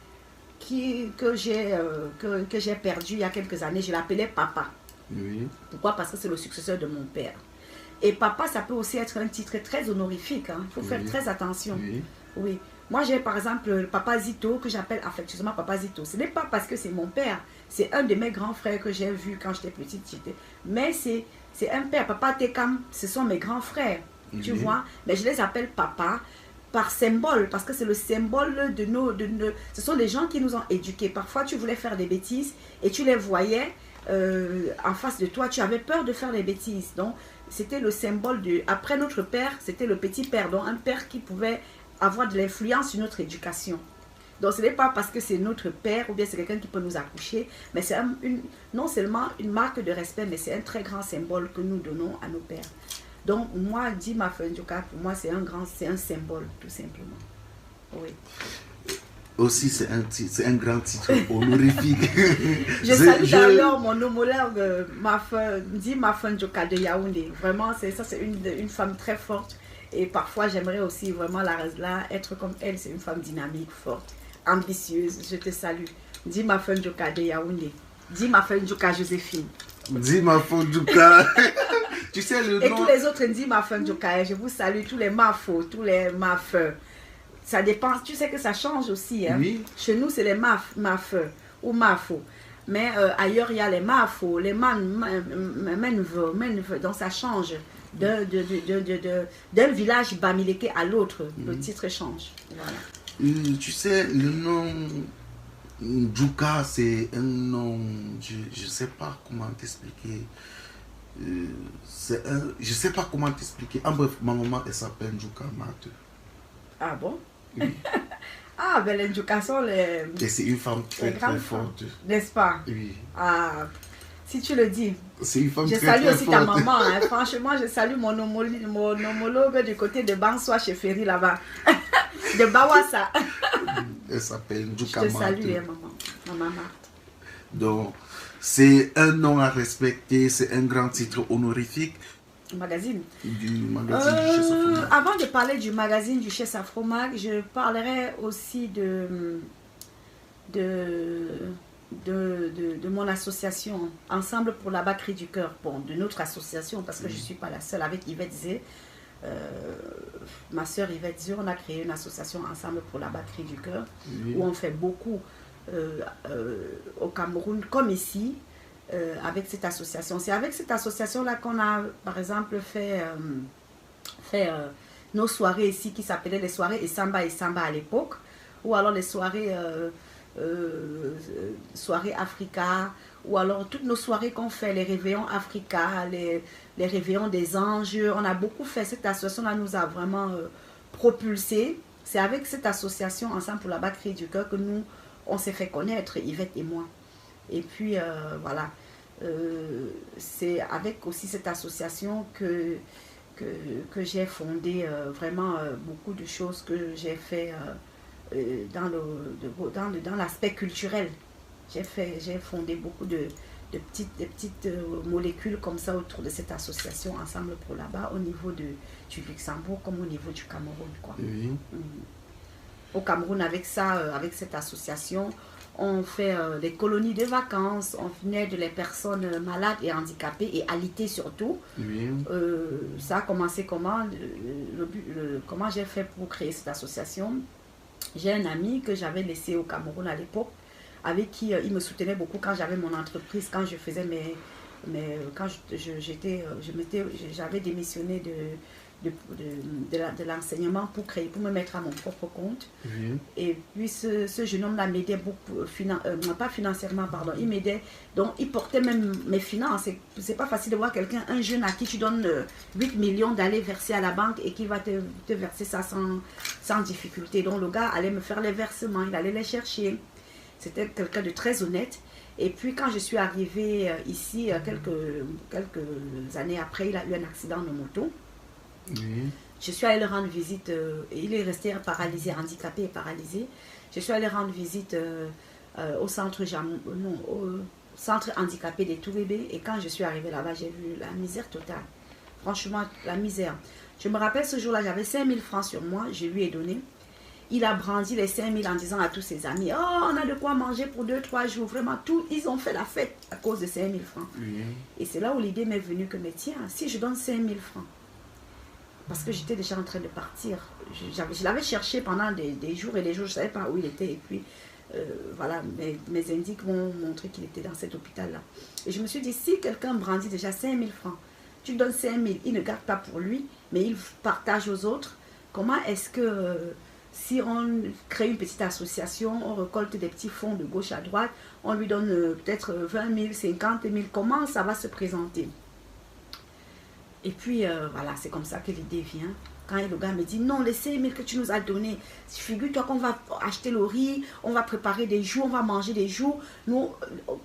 que j'ai perdu il y a quelques années, je l'appelais papa. Oui. Pourquoi? Parce que c'est le successeur de mon père. Et papa, ça peut aussi être un titre très honorifique. Il faut faire très attention. Oui. Oui. Moi, j'ai par exemple le papa Zito, que j'appelle affectueusement papa Zito. Ce n'est pas parce que c'est mon père. C'est un de mes grands frères que j'ai vu quand j'étais petite. Mais c'est un père. Papa Tekam, ce sont mes grands frères. Tu vois? Mais je les appelle papa par symbole. Parce que c'est le symbole de nos... Ce sont des gens qui nous ont éduqués. Parfois, tu voulais faire des bêtises et tu les voyais en face de toi. Tu avais peur de faire des bêtises. Donc, c'était le symbole de... Après notre père, c'était le petit père. Donc, un père qui pouvait avoir de l'influence sur notre éducation. Donc, ce n'est pas parce que c'est notre père ou bien c'est quelqu'un qui peut nous accoucher, mais c'est non seulement une marque de respect, mais c'est un très grand symbole que nous donnons à nos pères. Donc, moi, Dima Fendjoka, pour moi, c'est un symbole, tout simplement. Oui. Aussi, c'est un grand titre honorifique. Je salue d'ailleurs mon homologue, Dima Fendjoka de Yaoundé. Vraiment, c'est une femme très forte. Et parfois, j'aimerais aussi vraiment la être comme elle. C'est une femme dynamique, forte, ambitieuse. Je te salue. Dima Fendjoka de Yaoundé. Dima Fendjoka Joséphine. Dima Fendjoka. Tu sais le nom. Et tous les autres Dima Fendjoka. Je vous salue, tous les mafos, tous les mafeux. Ça dépend. Tu sais que ça change aussi. Hein? Oui. Chez nous, c'est les mafeux ou mafos. Mais ailleurs, il y a les mafos, les menveux. Donc, ça change. D'un village bamileke à l'autre, le titre change. Voilà. Tu sais, le nom Djouka, c'est un nom, je ne sais pas comment t'expliquer. Je ne sais pas comment t'expliquer. En bref, ma maman, elle s'appelle Djouka Mate. Ah bon? Oui. Ah, ben les Djouka sont les... Et c'est une femme très forte. N'est-ce pas? Oui. Ah, si tu le dis. C'est une femme je très salue très aussi forte. ta maman. Hein. Franchement, je salue mon homologue du côté de Banswa chez Ferry là-bas. De Bawassa. Elle s'appelle Djouka Je te Mate. salue, maman Marthe. Donc, c'est un nom à respecter, c'est un grand titre honorifique. Magazine. Du magazine du Chef Afromag. Avant de parler du magazine du Chef Afromag, je parlerai aussi de mon association Ensemble pour la Bacri du Cœur. Bon, de notre association, parce que je ne suis pas la seule, avec Yvette Zé. Ma soeur Yvette Zé, on a créé une association Ensemble pour la Bacri du Cœur, où on fait beaucoup au Cameroun, comme ici. Avec cette association. C'est avec cette association-là qu'on a, par exemple, fait nos soirées ici qui s'appelaient les soirées Samba à l'époque, ou alors les soirées Africa, ou alors toutes nos soirées qu'on fait, les réveillons Africa, les réveillons des anges. On a beaucoup fait. Cette association-là nous a vraiment propulsés. C'est avec cette association Ensemble pour la Bacri du Cœur que nous, on s'est fait connaître, Yvette et moi. Et puis, voilà, c'est avec aussi cette association que j'ai fondé vraiment beaucoup de choses que j'ai fait dans l'aspect culturel. J'ai fondé beaucoup de petites molécules comme ça autour de cette association Ensemble pour là-bas, au niveau du Luxembourg comme au niveau du Cameroun, quoi. Oui. Au Cameroun, avec cette association, on fait des colonies de vacances, on aide les personnes malades et handicapées et alitées surtout. Oui. Ça a commencé comment? Comment j'ai fait pour créer cette association? J'ai un ami que j'avais laissé au Cameroun à l'époque, avec qui il me soutenait beaucoup quand j'avais mon entreprise, quand je faisais quand j'avais démissionné de l'enseignement pour me mettre à mon propre compte. Oui. Et puis ce jeune homme-là m'aidait beaucoup, pas financièrement, pardon, il m'aidait, donc il portait même mes finances. C'est pas facile de voir quelqu'un, un jeune à qui tu donnes 8 millions d'aller verser à la banque et qui va te verser ça sans difficulté. Donc le gars allait me faire les versements, il allait les chercher. C'était quelqu'un de très honnête. Et puis quand je suis arrivée ici, quelques années après, il a eu un accident de moto. Je suis allée le rendre visite, il est resté paralysé, handicapé et paralysé. Je suis allée rendre visite au centre handicapé des tout bébés. Et quand je suis arrivée là-bas, j'ai vu la misère totale. Franchement, la misère. Je me rappelle ce jour-là, j'avais 5000 francs sur moi, je lui ai donné. Il a brandi les 5000 en disant à tous ses amis, oh, on a de quoi manger pour 2-3 jours. Vraiment, ils ont fait la fête à cause de 5000 francs. Et c'est là où l'idée m'est venue que, mais tiens, si je donne 5000 francs, parce que j'étais déjà en train de partir. Je l'avais cherché pendant des jours et des jours, je ne savais pas où il était. Et puis, voilà, mes indices m'ont montré qu'il était dans cet hôpital-là. Et je me suis dit, si quelqu'un brandit déjà 5000 francs, tu donnes 5000, il ne garde pas pour lui, mais il partage aux autres. Comment est-ce que, si on crée une petite association, on récolte des petits fonds de gauche à droite, on lui donne peut-être 20 000, 50 000, comment ça va se présenter? Et puis, voilà, c'est comme ça que l'idée vient. Quand le gars me dit, non, les 5 000 que tu nous as donnés, figure-toi qu'on va acheter le riz, on va préparer des jours, on va manger des jours. Nous,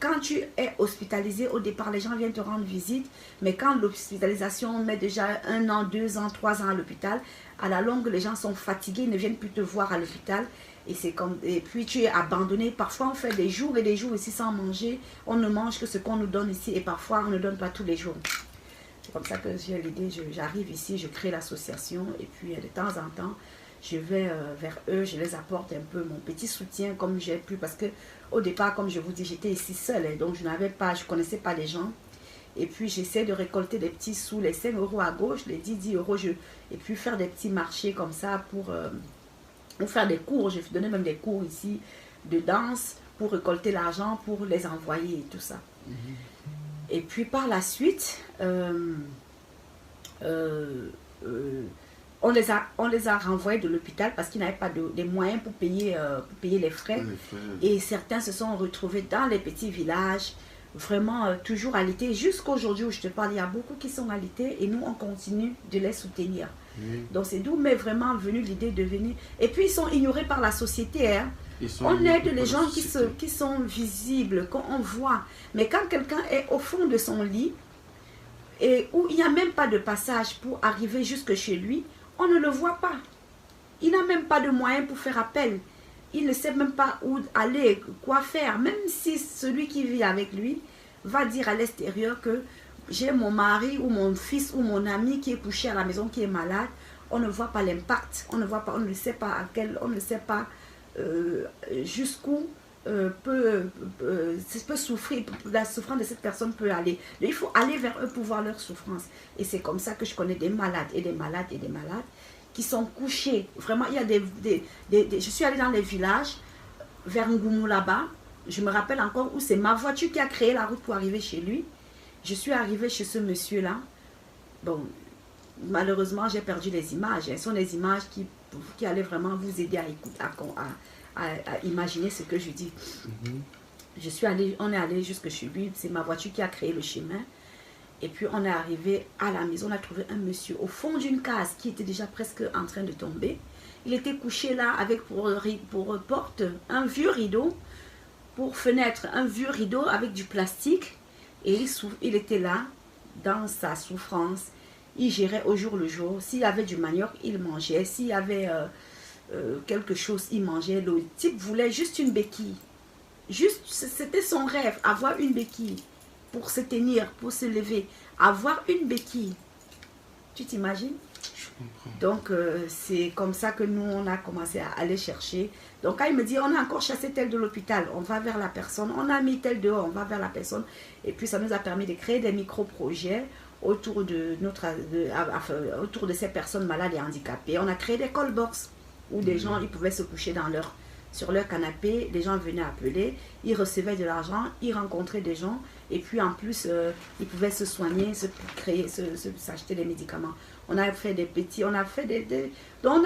quand tu es hospitalisé, au départ, les gens viennent te rendre visite. Mais quand l'hospitalisation met déjà 1 an, 2 ans, 3 ans à l'hôpital, à la longue, les gens sont fatigués, ils ne viennent plus te voir à l'hôpital. Et puis tu es abandonné. Parfois, on fait des jours et des jours ici sans manger. On ne mange que ce qu'on nous donne ici et parfois, on ne donne pas tous les jours. C'est comme ça que j'ai l'idée, j'arrive ici, je crée l'association et puis de temps en temps, je vais vers eux, je les apporte un peu mon petit soutien comme j'ai pu. Parce que au départ, comme je vous dis, j'étais ici seule, hein, donc je ne connaissais pas les gens. Et puis j'essaie de récolter des petits sous, les 5 € à gauche, les 10 €, et puis faire des petits marchés comme ça pour faire des cours. Je donnais même des cours ici de danse pour récolter l'argent, pour les envoyer et tout ça. Et puis par la suite, on les a renvoyés de l'hôpital parce qu'ils n'avaient pas des moyens pour payer les frais. Et certains se sont retrouvés dans les petits villages, vraiment toujours alités. Jusqu'aujourd'hui où je te parle, il y a beaucoup qui sont alités et nous, on continue de les soutenir. Donc c'est d'où m'est vraiment venue l'idée de venir. Et puis ils sont ignorés par la société, hein. On aide les gens qui sont visibles, qu'on voit. Mais quand quelqu'un est au fond de son lit, et où il n'y a même pas de passage pour arriver jusque chez lui, on ne le voit pas. Il n'a même pas de moyens pour faire appel. Il ne sait même pas où aller, quoi faire. Même si celui qui vit avec lui va dire à l'extérieur que j'ai mon mari ou mon fils ou mon ami qui est couché à la maison, qui est malade, on ne voit pas l'impact. On ne voit pas, on ne sait pas à quel, on ne sait pas jusqu'où peut souffrir, la souffrance de cette personne peut aller. Il faut aller vers eux pour voir leur souffrance. Et c'est comme ça que je connais des malades et des malades et des malades qui sont couchés. Vraiment, il y a je suis allée dans les villages, vers Ngoumou là-bas. Je me rappelle encore où c'est ma voiture qui a créé la route pour arriver chez lui. Je suis arrivée chez ce monsieur-là. Bon, malheureusement, j'ai perdu les images. Ce sont des images qui allaient vraiment vous aider à écouter, à imaginer ce que je dis. On est allé jusque chez lui. C'est ma voiture qui a créé le chemin. Et puis on est arrivé à la maison. On a trouvé un monsieur au fond d'une case qui était déjà presque en train de tomber. Il était couché là avec pour porte un vieux rideau, pour fenêtre un vieux rideau avec du plastique. Et il était là dans sa souffrance. Il gérait au jour le jour. S'il y avait du manioc, il mangeait. S'il y avait quelque chose, il mangeait. Le type voulait juste une béquille. Juste, c'était son rêve, avoir une béquille pour se tenir, pour se lever. Avoir une béquille. Tu t'imagines? Je comprends. Donc, c'est comme ça que nous, on a commencé à aller chercher. Donc, quand il me dit, on a encore chassé tel de l'hôpital, on va vers la personne. On a mis tel dehors, on va vers la personne. Et puis, ça nous a permis de créer des micro-projets autour de ces personnes malades et handicapées. On a créé des call box où des gens, ils pouvaient se coucher sur leur canapé. Les gens venaient appeler, ils recevaient de l'argent, ils rencontraient des gens. Et puis, en plus, ils pouvaient se soigner, s'acheter des médicaments. On a fait des petits, on a fait donc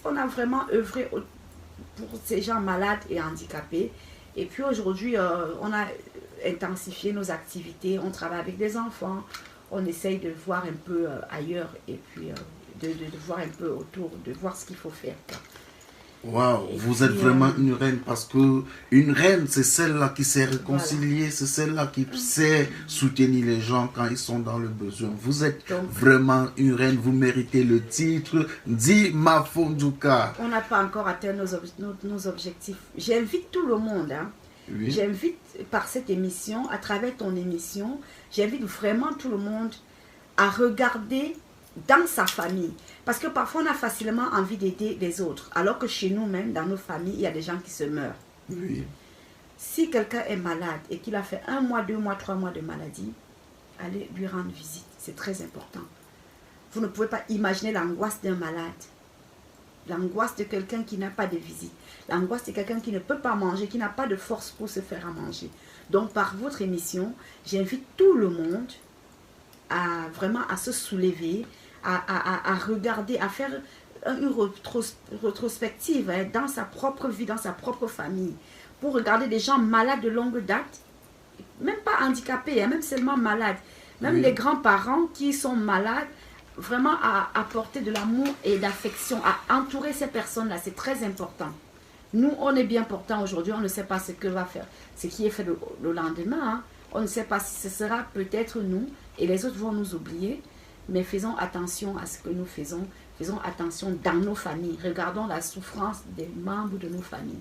on a vraiment œuvré pour ces gens malades et handicapés. Et puis aujourd'hui, on a intensifié nos activités. On travaille avec des enfants. On essaye de voir un peu ailleurs et puis de voir un peu autour, de voir ce qu'il faut faire. Waouh, Et vous êtes puis, vraiment une reine parce que une reine, c'est celle-là qui sait réconcilier, Voilà. c'est celle-là qui sait soutenir les gens quand ils sont dans le besoin. Vous êtes Donc, vraiment une reine, vous méritez le titre d'Ima Fonduka. on n'a pas encore atteint nos objectifs. J'invite tout le monde, hein. Oui. J'invite par cette émission, à travers ton émission, j'invite vraiment tout le monde à regarder dans sa famille. Parce que parfois on a facilement envie d'aider les autres, alors que chez nous-mêmes, dans nos familles, il y a des gens qui se meurent. Oui. Si quelqu'un est malade et qu'il a fait 1 mois, 2 mois, 3 mois de maladie, allez lui rendre visite. C'est très important. Vous ne pouvez pas imaginer l'angoisse d'un malade. L'angoisse de quelqu'un qui n'a pas de visite. L'angoisse de quelqu'un qui ne peut pas manger, qui n'a pas de force pour se faire à manger. Donc par votre émission, j'invite tout le monde à vraiment à se soulever, à regarder, à faire une rétrospective hein, dans sa propre vie, dans sa propre famille, pour regarder des gens malades de longue date, même pas handicapés, hein, même seulement malades, même Oui. les grands-parents qui sont malades, vraiment à apporter de l'amour et d'affection, à entourer ces personnes-là, c'est très important. Nous, on est bien portants aujourd'hui, on ne sait pas ce que va faire, ce qui est fait le lendemain, hein. On ne sait pas si ce sera peut-être nous et les autres vont nous oublier, mais faisons attention à ce que nous faisons, faisons attention dans nos familles, regardons la souffrance des membres de nos familles.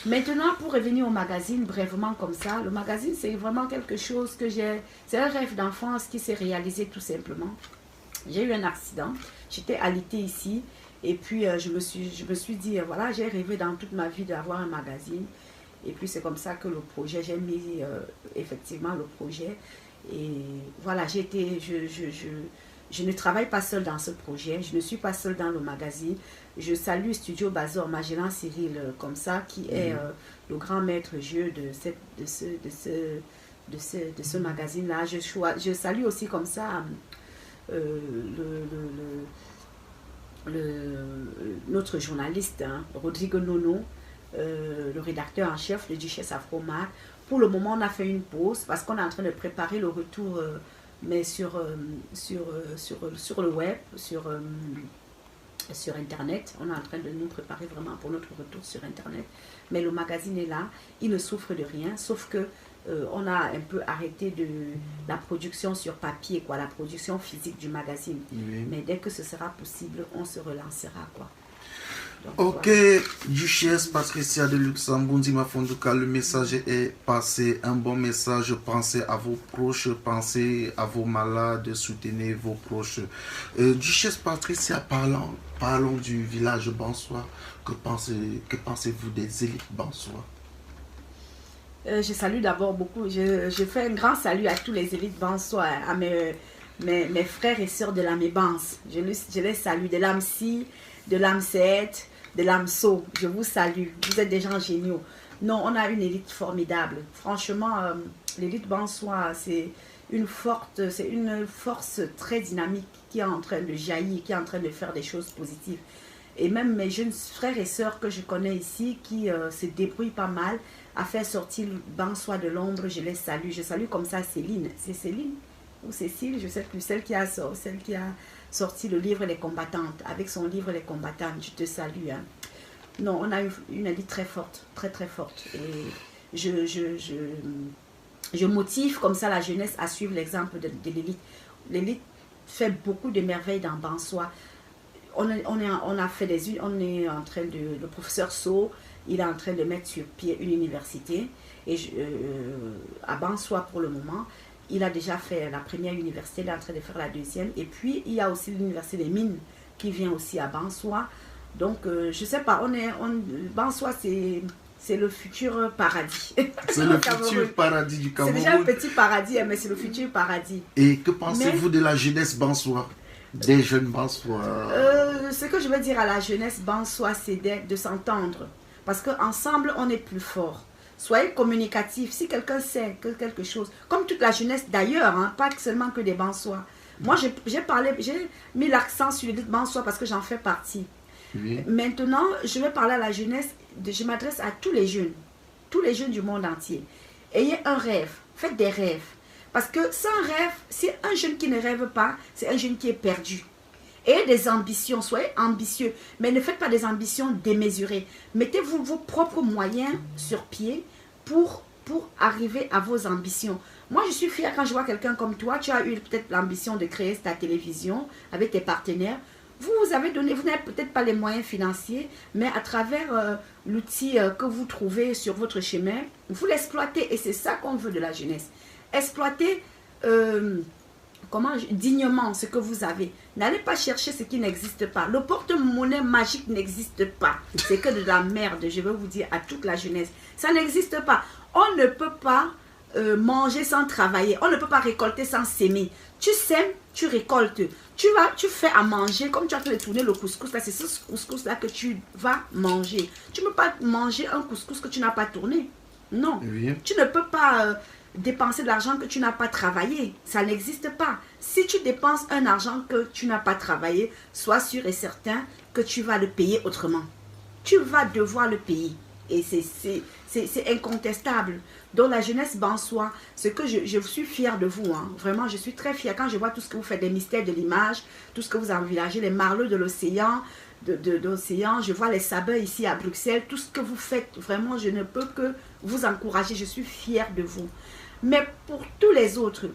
Maintenant, pour revenir au magazine, brièvement comme ça, le magazine c'est vraiment quelque chose que c'est un rêve d'enfance qui s'est réalisé tout simplement. J'ai eu un accident, j'étais alitée ici, et puis je me suis dit, voilà, j'ai rêvé dans toute ma vie d'avoir un magazine. Et puis c'est comme ça que le projet, j'ai mis effectivement le projet. Et voilà, je ne travaille pas seule dans ce projet, je ne suis pas seule dans le magazine. Je salue Studio Bazor, Magellan Cyril, comme ça, qui est le grand maître jeu de ce magazine-là. Je salue aussi comme ça notre journaliste, hein, Rodrigo Nono, le rédacteur en chef, le Duchesse Afromar. Pour le moment, on a fait une pause parce qu'on est en train de préparer le retour, mais sur le web, sur Internet. On est en train de nous préparer vraiment pour notre retour sur Internet. Mais le magazine est là, il ne souffre de rien, sauf que on a un peu arrêté de la production sur papier, quoi, la production physique du magazine. Oui. Mais dès que ce sera possible, on se relancera, quoi. Donc, Ok, voilà. Duchesse Patricia de Luxembourg, Dima Fonduka, le message est passé, un bon message, pensez à vos proches, pensez à vos malades, soutenez vos proches. Duchesse Patricia, parlons du village Bansois, que pensez-vous des élites Bansois? Je salue d'abord beaucoup, je fais un grand salut à tous les élites Bansois, à mes frères et sœurs de l'Amébance. Je les salue, de l'AMSI, de l'AMSET, de l'AMSO. Je vous salue, vous êtes des gens géniaux. Non, on a une élite formidable. Franchement, l'élite Bansois, c'est une force très dynamique qui est en train de jaillir, qui est en train de faire des choses positives. Et même mes jeunes frères et sœurs que je connais ici, qui se débrouillent pas mal à faire sortir le Bansois de l'ombre, je les salue. Je salue comme ça Céline. C'est Céline ou Cécile, je ne sais plus, celle qui a sorti le livre Les Combattantes. Avec son livre Les Combattantes, je te salue. Hein. Non, on a une élite très forte, très très forte. Et je motive comme ça la jeunesse à suivre l'exemple de l'élite. L'élite fait beaucoup de merveilles dans Bansois. On est en train de, le professeur So, il est en train de mettre sur pied une université et à Bansois pour le moment. Il a déjà fait la première université, il est en train de faire la deuxième. Et puis, il y a aussi l'université des mines qui vient aussi à Bansois. Donc, je ne sais pas, Bansois, c'est le futur paradis. C'est le futur paradis du Cameroun. C'est déjà un petit paradis, mais c'est le futur paradis. Et que pensez-vous de la jeunesse Bansois? Des jeunes Bansois? Ce que je veux dire à la jeunesse Bansois, c'est de s'entendre. Parce qu'ensemble, on est plus fort. Soyez communicatifs. Si quelqu'un sait quelque chose, comme toute la jeunesse d'ailleurs, hein, pas seulement que des Bansois. Moi, j'ai mis l'accent sur l'élite Bansois parce que j'en fais partie. Oui. Maintenant, je vais parler à la jeunesse, je m'adresse à tous les jeunes du monde entier. Ayez un rêve, faites des rêves. Parce que sans rêve, c'est un jeune qui ne rêve pas, c'est un jeune qui est perdu. Ayez des ambitions, soyez ambitieux, mais ne faites pas des ambitions démesurées. Mettez-vous vos propres moyens sur pied pour arriver à vos ambitions. Moi, je suis fière quand je vois quelqu'un comme toi. Tu as eu peut-être l'ambition de créer ta télévision avec tes partenaires. Vous avez donné, vous n'avez peut-être pas les moyens financiers, mais à travers l'outil que vous trouvez sur votre chemin, vous l'exploitez. Et c'est ça qu'on veut de la jeunesse. Exploitez dignement ce que vous avez. N'allez pas chercher ce qui n'existe pas. Le porte-monnaie magique n'existe pas. C'est que de la merde, je veux vous dire à toute la jeunesse. Ça n'existe pas. On ne peut pas manger sans travailler. On ne peut pas récolter sans s'aimer. Tu sèmes, tu récoltes. Tu fais à manger, comme tu as fait tourner le couscous, là, c'est ce couscous-là que tu vas manger. Tu ne peux pas manger un couscous que tu n'as pas tourné. Non. Oui. Tu ne peux pas dépenser de l'argent que tu n'as pas travaillé. Ça n'existe pas. Si tu dépenses un argent que tu n'as pas travaillé, sois sûr et certain que tu vas le payer autrement. Tu vas devoir le payer. Et c'est incontestable. Donc la jeunesse Bansois, ce que je suis fière de vous, hein. Vraiment je suis très fière quand je vois tout ce que vous faites, des mystères de l'image, tout ce que vous envisagez, les marlots de l'océan, je vois les sabbats ici à Bruxelles, tout ce que vous faites, vraiment je ne peux que vous encourager, je suis fière de vous. Mais pour tous les autres,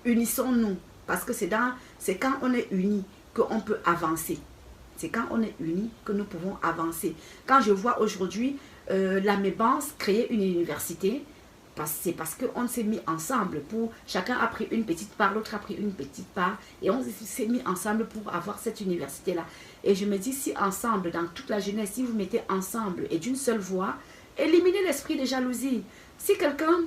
unissons-nous, parce que c'est quand on est unis qu'on peut avancer. C'est quand on est unis que nous pouvons avancer. Quand je vois aujourd'hui la Mébance créer une université, c'est parce qu'on s'est mis ensemble pour... Chacun a pris une petite part, l'autre a pris une petite part, et on s'est mis ensemble pour avoir cette université-là. Et je me dis, si ensemble, dans toute la jeunesse, si vous mettez ensemble et d'une seule voix, éliminez l'esprit de jalousie. Si quelqu'un,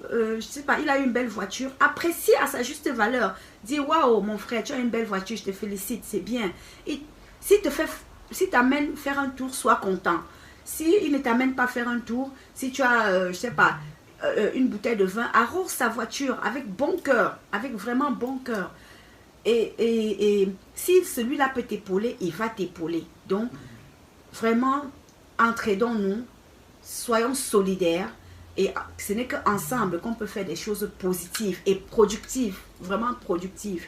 je sais pas, il a une belle voiture, apprécie à sa juste valeur. Dis, waouh, mon frère, tu as une belle voiture, je te félicite, c'est bien. Et si t'amène faire un tour, sois content. Si il ne t'amène pas faire un tour, si tu as, je sais pas, une bouteille de vin, arrose sa voiture avec bon cœur, avec vraiment bon cœur. Et si celui-là peut t'épauler, il va t'épauler. Donc, vraiment, entraidons-nous, soyons solidaires. Et ce n'est qu'ensemble qu'on peut faire des choses positives et productives, vraiment productives.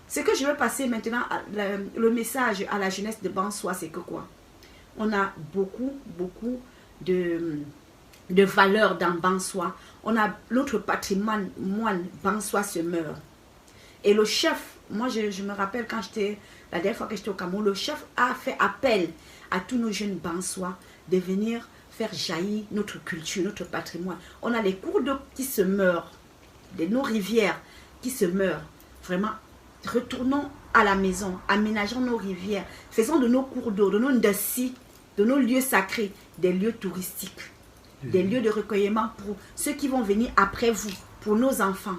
Ce que je veux passer maintenant, le message à la jeunesse de Bansois, c'est que quoi? On a beaucoup de valeurs dans Bansois. On a notre patrimoine, Bansois se meurt. Et le chef, moi je me rappelle quand la dernière fois que j'étais au Cameroun, le chef a fait appel à tous nos jeunes Bansois de venir faire jaillir notre culture, notre patrimoine. On a les cours d'eau qui se meurent, nos rivières qui se meurent. Vraiment, retournons à la maison, aménageons nos rivières, faisons de nos cours d'eau, de nos ndassi, de nos lieux sacrés, des lieux touristiques, des lieux de recueillement pour ceux qui vont venir après vous, pour nos enfants.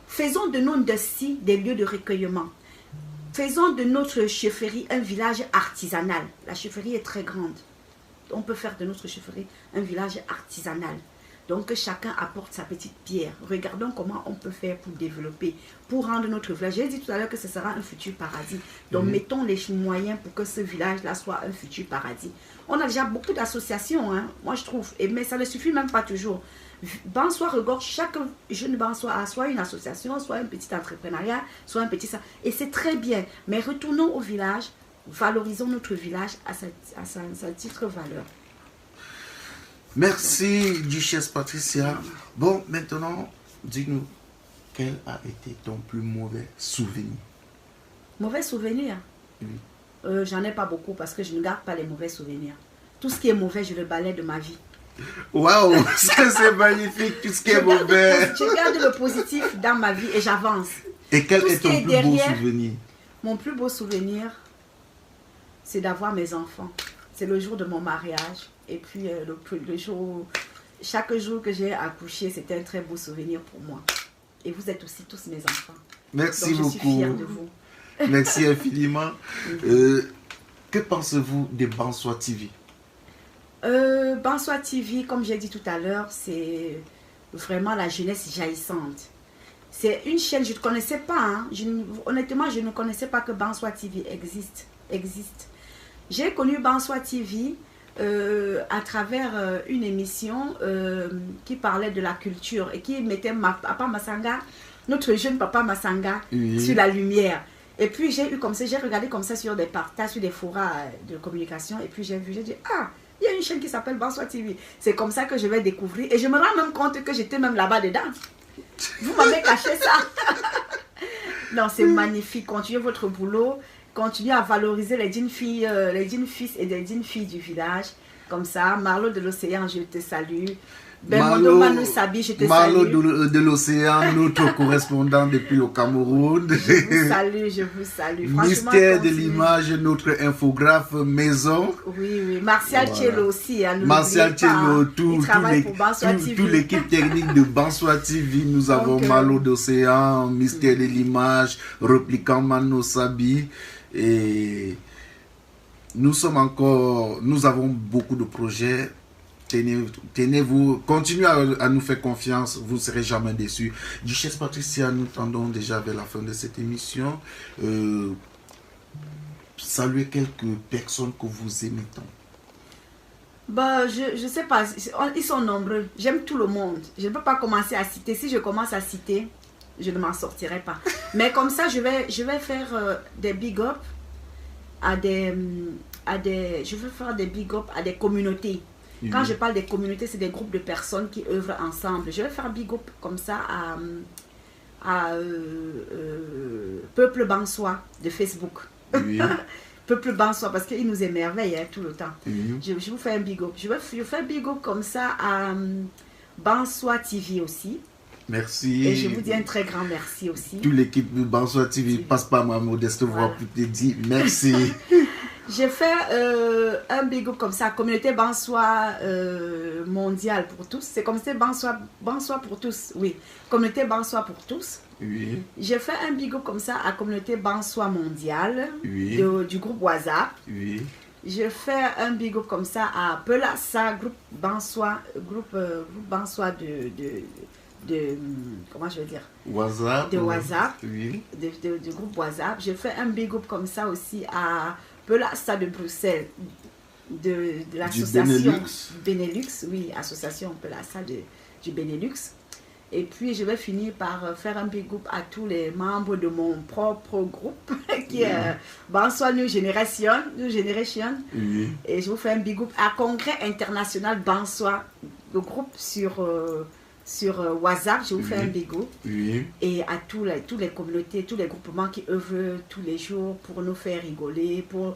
Faisons de nos ndassi des lieux de recueillement. Faisons de notre chefferie un village artisanal. La chefferie est très grande. On peut faire de notre chefferie un village artisanal. Donc que chacun apporte sa petite pierre. Regardons comment on peut faire pour développer, pour rendre notre village. J'ai dit tout à l'heure que ce sera un futur paradis. Donc mettons les moyens pour que ce village-là soit un futur paradis. On a déjà beaucoup d'associations, hein, moi je trouve, mais ça ne suffit même pas toujours. Bansois regorge, chaque jeune Bansois a soit une association, soit un petit entrepreneuriat, soit un petit... Et c'est très bien. Mais retournons au village, valorisons notre village à sa titre valeur. Merci, duchesse Patricia. Bon, maintenant, dis-nous, quel a été ton plus mauvais souvenir? Mauvais souvenir? Oui. J'en ai pas beaucoup parce que je ne garde pas les mauvais souvenirs. Tout ce qui est mauvais, je le balaie de ma vie. Waouh, c'est magnifique, tout ce qui est mauvais. Je garde le positif dans ma vie et j'avance. Et quel est ton plus beau souvenir? Mon plus beau souvenir, c'est d'avoir mes enfants. C'est le jour de mon mariage. Et puis le jour, chaque jour que j'ai accouché, c'était un très beau souvenir pour moi. Et vous êtes aussi tous mes enfants. Merci donc, beaucoup. Je suis fière de vous. Merci infiniment. Que pensez-vous de Bansois TV? Bansois TV, comme j'ai dit tout à l'heure, c'est vraiment la jeunesse jaillissante. C'est une chaîne, je ne connaissais pas. Hein. Honnêtement, je ne connaissais pas que Bansois TV existe. J'ai connu Bansois TV à travers une émission qui parlait de la culture et qui mettait Papa Massanga, notre jeune Papa Massanga, sur la lumière. Et puis j'ai eu comme ça, j'ai regardé comme ça sur des partages, sur des forums de communication. Et puis j'ai vu, j'ai dit, ah, il y a une chaîne qui s'appelle Bonsoir TV. C'est comme ça que je vais découvrir. Et je me rends même compte que j'étais même là-bas dedans. Vous m'avez caché ça. Non, c'est magnifique. Continuez votre boulot. Continuez à valoriser les jeunes filles, les jeunes fils et les jeunes filles du village. Comme ça, Marlo de l'Océan, je te salue. Marlo Sabi, je te salue. de l'Océan, notre correspondant depuis le Cameroun. Je vous salue. Mystère de l'image, notre infographe maison. Oui. Martial Tchello aussi. Hein, Martial Tchello, tout l'équipe technique de Bonsoir TV. Nous avons Marlo d'Océan, Mystère de l'image, Repliquant Mano Sabi. Et nous avons beaucoup de projets. Tenez-vous, continuez à nous faire confiance, vous ne serez jamais déçus. Duchesse Patricia, nous tendons déjà vers la fin de cette émission. Saluez quelques personnes que vous aimez tant. Bah, je ne sais pas, ils sont nombreux. J'aime tout le monde. Je ne peux pas commencer à citer. Si je commence à citer, je ne m'en sortirai pas. Mais comme ça, je vais faire des big up à des communautés. Quand je parle des communautés, c'est des groupes de personnes qui œuvrent ensemble. Je vais faire big up comme ça à Peuple Bansois de Facebook. Oui. Peuple Bansois, parce qu'il nous émerveille tout le temps. Oui. Je vous fais un big up. Je fais big up comme ça à Bansois TV aussi. Merci. Et je vous dis un très grand merci aussi. Toute l'équipe de Bonsoir TV passe par ma modeste voix pour te dire merci. J'ai fait un big up comme ça, communauté Bonsoir mondiale pour tous. C'est comme ça, Bonsoir pour tous, oui. Communauté Bonsoir pour tous. Oui. J'ai fait un big up comme ça à communauté Bonsoir mondiale, oui, du groupe WhatsApp. Oui. J'ai fait un big up comme ça à Pelassa, groupe Bonsoir de comment je vais dire, WhatsApp. De WhatsApp. Oui. Du groupe WhatsApp. J'ai fait un big up comme ça aussi à Pelassa de Bruxelles, de l'association Benelux, oui, association Pelassa du Benelux. Et puis je vais finir par faire un big up à tous les membres de mon propre groupe qui est Bonsoir New Generation. Oui. Et je vous fais un big up à Congrès International Bonsoir, le groupe sur WhatsApp, je vous fais un big up. Oui. Et à toutes les communautés, tous les groupements qui œuvrent tous les jours pour nous faire rigoler, pour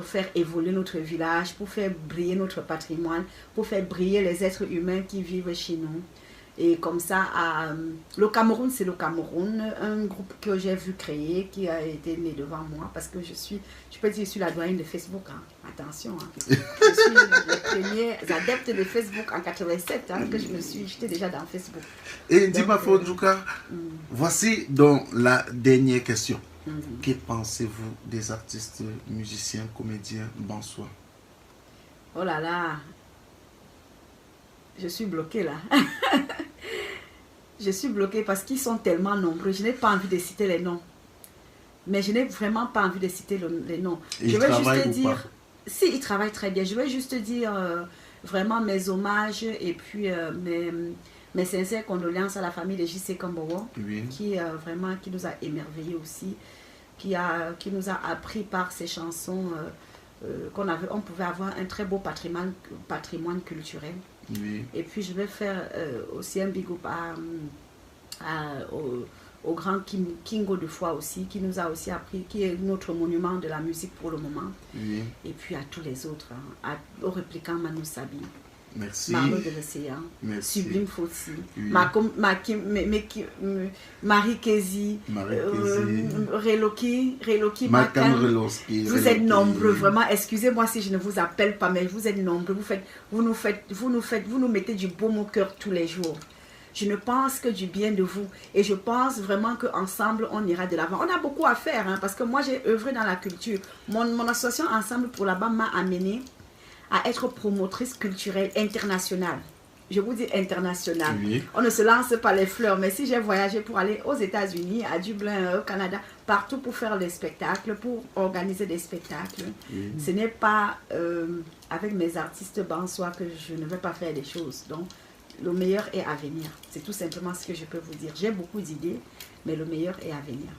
faire évoluer notre village, pour faire briller notre patrimoine, pour faire briller les êtres humains qui vivent chez nous. Et comme ça, le Cameroun, c'est le Cameroun, un groupe que j'ai vu créer, qui a été né devant moi, parce que je peux dire, je suis la doyenne de Facebook, hein. Attention, hein. Je suis les premiers adeptes de Facebook en 87, hein, que j'étais déjà dans Facebook. Et dis-moi, Fondjouka, voici donc la dernière question. Que pensez-vous des artistes, musiciens, comédiens, Bonsoir? Oh là là, je suis bloquée là. Je suis bloquée parce qu'ils sont tellement nombreux. Je n'ai pas envie de citer les noms. Mais je n'ai vraiment pas envie de citer les noms. Je vais juste dire, si ils travaillent très bien, je vais juste dire vraiment mes hommages et puis mes sincères condoléances à la famille de J.C. Kambowo, oui, qui nous a émerveillés aussi, qui nous a appris par ses chansons on pouvait avoir un très beau patrimoine culturel. Oui. Et puis je vais faire aussi un big up au grand Kingo de Foix aussi, qui nous a aussi appris, qui est notre monument de la musique pour le moment. Oui. Et puis à tous les autres, hein, au Repliquant Mano Sabi. Merci. Marlo de l'Océan, Sublime Fossi, oui, Marie Kezi, Reloki Makan. Vous êtes nombreux, vraiment. Excusez-moi si je ne vous appelle pas, mais vous êtes nombreux. Vous nous mettez du baume au cœur tous les jours. Je ne pense que du bien de vous. Et je pense vraiment qu'ensemble, on ira de l'avant. On a beaucoup à faire, hein, parce que moi, j'ai œuvré dans la culture. Mon association Ensemble pour la BAM m'a amené à être promotrice culturelle internationale. Je vous dis internationale. Oui. On ne se lance pas les fleurs, mais si j'ai voyagé pour aller aux États-Unis, à Dublin, au Canada, partout pour faire des spectacles, pour organiser des spectacles, oui, ce n'est pas avec mes artistes Bonsoir que je ne vais pas faire des choses. Donc, le meilleur est à venir. C'est tout simplement ce que je peux vous dire. J'ai beaucoup d'idées, mais le meilleur est à venir.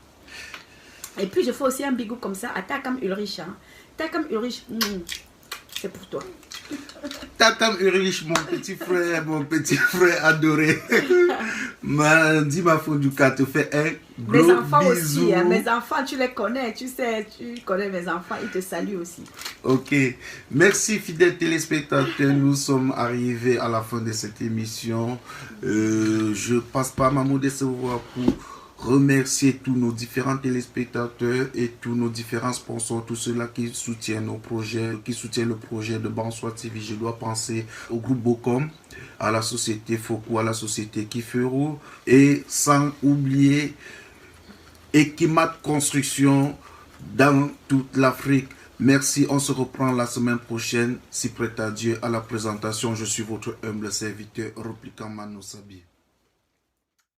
Et puis, je fais aussi un big up comme ça à Takam Ulrich. Hein. Takam Ulrich, c'est pour toi. Tatam Ulrich, mon petit frère adoré. Dis ma Fondouka te fait un gros Mes enfants bisou. aussi, hein, mes enfants, tu les connais, tu sais, tu connais mes enfants, ils te saluent aussi. Ok, merci fidèles téléspectateurs, nous sommes arrivés à la fin de cette émission. Je passe par ma modeste voix pour remercier tous nos différents téléspectateurs et tous nos différents sponsors, tous ceux-là qui soutiennent nos projets, qui soutiennent le projet de Bonsoir TV. Je dois penser au groupe Bocom, à la société Foucault, à la société Kifero et sans oublier Ekimat Construction dans toute l'Afrique. Merci, on se reprend la semaine prochaine, si prêt à Dieu, à la présentation. Je suis votre humble serviteur, Repliquant Manosabi.